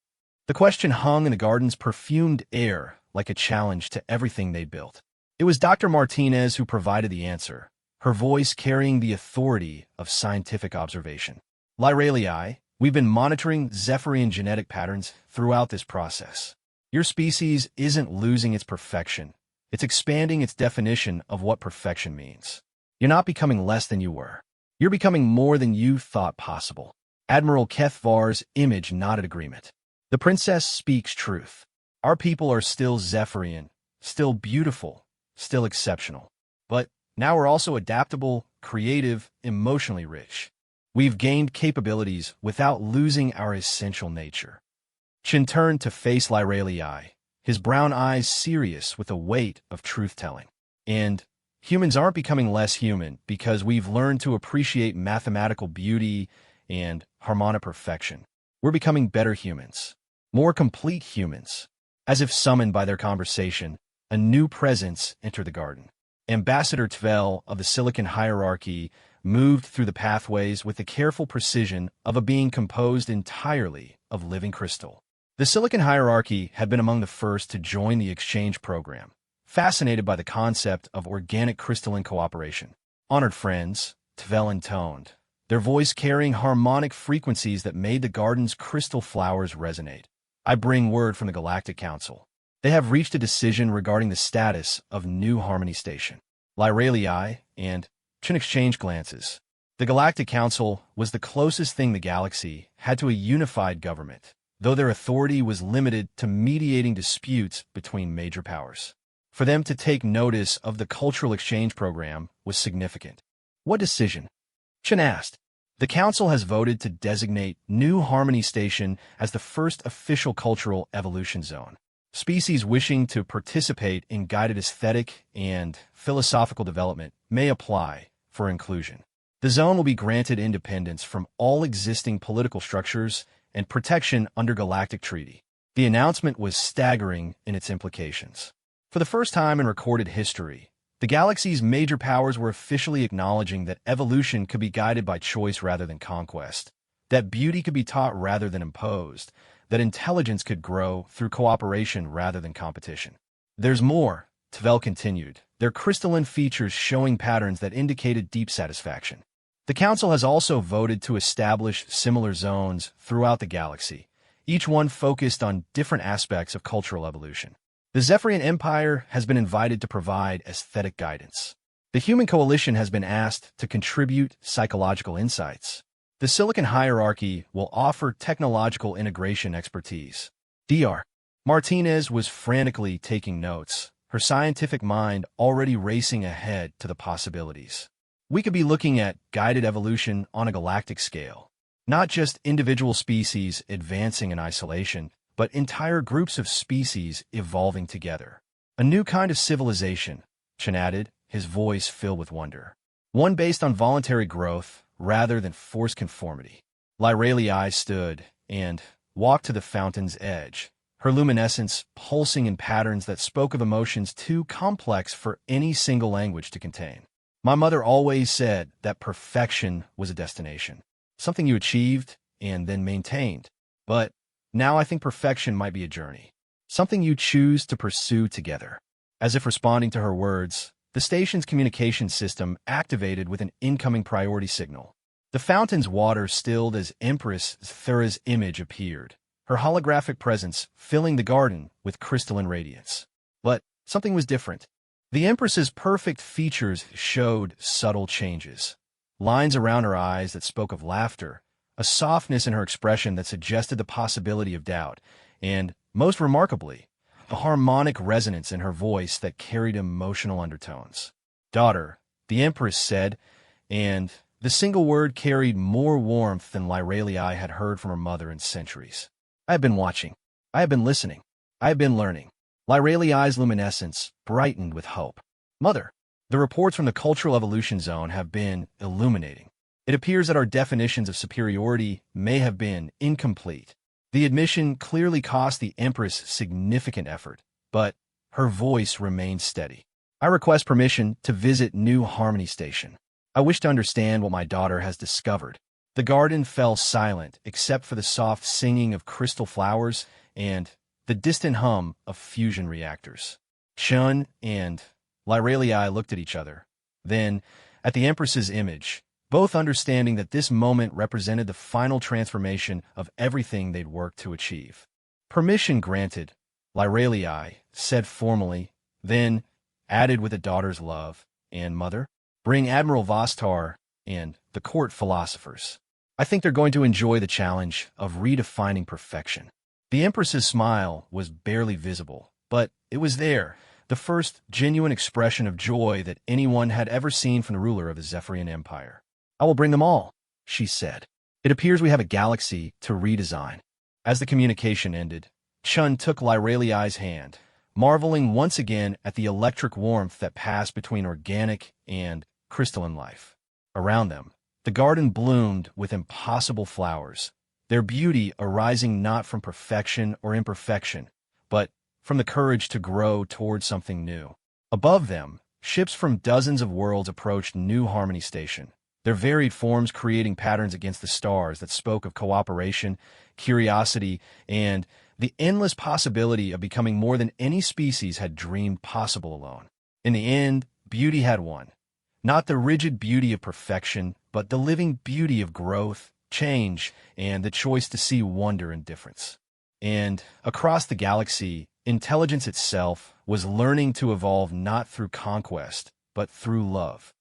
The question hung in the garden's perfumed air like a challenge to everything they built. It was Dr. Martinez who provided the answer, her voice carrying the authority of scientific observation. "Lyralii, we've been monitoring Zephyrian genetic patterns throughout this process. Your species isn't losing its perfection. It's expanding its definition of what perfection means. You're not becoming less than you were. You're becoming more than you thought possible." Admiral Kethvar's image nodded agreement. The princess speaks truth. Our people are still Zephyrian, still beautiful, still exceptional. But now we're also adaptable, creative, emotionally rich. We've gained capabilities without losing our essential nature. Chin turned to face Lyralii, his brown eyes serious with the weight of truth-telling. And humans aren't becoming less human because we've learned to appreciate mathematical beauty and harmonic perfection. We're becoming better humans, more complete humans. As if summoned by their conversation, a new presence entered the garden. Ambassador Tvel of the Silicon Hierarchy moved through the pathways with the careful precision of a being composed entirely of living crystal. The Silicon Hierarchy had been among the first to join the exchange program, fascinated by the concept of organic crystalline cooperation. Honored friends, Tvel intoned, their voice carrying harmonic frequencies that made the garden's crystal flowers resonate. I bring word from the Galactic Council. They have reached a decision regarding the status of New Harmony Station. Lyralii and Chin exchanged glances. The Galactic Council was the closest thing the galaxy had to a unified government, though their authority was limited to mediating disputes between major powers. For them to take notice of the cultural exchange program was significant. What decision? Chin asked. The Council has voted to designate New Harmony Station as the first official cultural evolution zone. Species wishing to participate in guided aesthetic and philosophical development may apply for inclusion. The zone will be granted independence from all existing political structures and protection under galactic treaty. The announcement was staggering in its implications. For the first time in recorded history, the galaxy's major powers were officially acknowledging that evolution could be guided by choice rather than conquest, that beauty could be taught rather than imposed, that intelligence could grow through cooperation rather than competition. There's more, Tvel continued, their crystalline features showing patterns that indicated deep satisfaction. The Council has also voted to establish similar zones throughout the galaxy, each one focused on different aspects of cultural evolution. The Zephyrian Empire has been invited to provide aesthetic guidance. The Human Coalition has been asked to contribute psychological insights. The Silicon Hierarchy will offer technological integration expertise. Dr. Martinez was frantically taking notes, her scientific mind already racing ahead to the possibilities. We could be looking at guided evolution on a galactic scale, not just individual species advancing in isolation, but entire groups of species evolving together. A new kind of civilization, Chin added, his voice filled with wonder. One based on voluntary growth rather than forced conformity. Lyralii stood and walked to the fountain's edge, her luminescence pulsing in patterns that spoke of emotions too complex for any single language to contain. My mother always said that perfection was a destination, something you achieved and then maintained. But now I think perfection might be a journey, something you choose to pursue together. As if responding to her words, the station's communication system activated with an incoming priority signal. The fountain's water stilled as Empress Thura's image appeared, her holographic presence filling the garden with crystalline radiance. But something was different. The Empress's perfect features showed subtle changes. Lines around her eyes that spoke of laughter, a softness in her expression that suggested the possibility of doubt, and, most remarkably, a harmonic resonance in her voice that carried emotional undertones. Daughter, the Empress said, and the single word carried more warmth than Lyralii had heard from her mother in centuries. I have been watching. I have been listening. I have been learning. Lyralii's luminescence brightened with hope. Mother, the reports from the Cultural Evolution Zone have been illuminating. It appears that our definitions of superiority may have been incomplete. The admission clearly cost the Empress significant effort, but her voice remained steady. I request permission to visit New Harmony Station. I wish to understand what my daughter has discovered. The garden fell silent except for the soft singing of crystal flowers and the distant hum of fusion reactors. Chun and Lyralii looked at each other, then at the Empress's image, both understanding that this moment represented the final transformation of everything they'd worked to achieve. Permission granted, Lyralii said formally, then added with a daughter's love, and mother, bring Admiral Vostar and the court philosophers. I think they're going to enjoy the challenge of redefining perfection. The Empress's smile was barely visible, but it was there, the first genuine expression of joy that anyone had ever seen from the ruler of the Zephyrian Empire. I will bring them all, she said. It appears we have a galaxy to redesign. As the communication ended, Chun took Lyraliai's hand, marveling once again at the electric warmth that passed between organic and crystalline life. Around them, the garden bloomed with impossible flowers, their beauty arising not from perfection or imperfection, but from the courage to grow towards something new. Above them, ships from dozens of worlds approached New Harmony Station, their varied forms creating patterns against the stars that spoke of cooperation, curiosity, and the endless possibility of becoming more than any species had dreamed possible alone. In the end, beauty had won. Not the rigid beauty of perfection, but the living beauty of growth, change, and the choice to see wonder and difference. And across the galaxy, intelligence itself was learning to evolve not through conquest, but through love.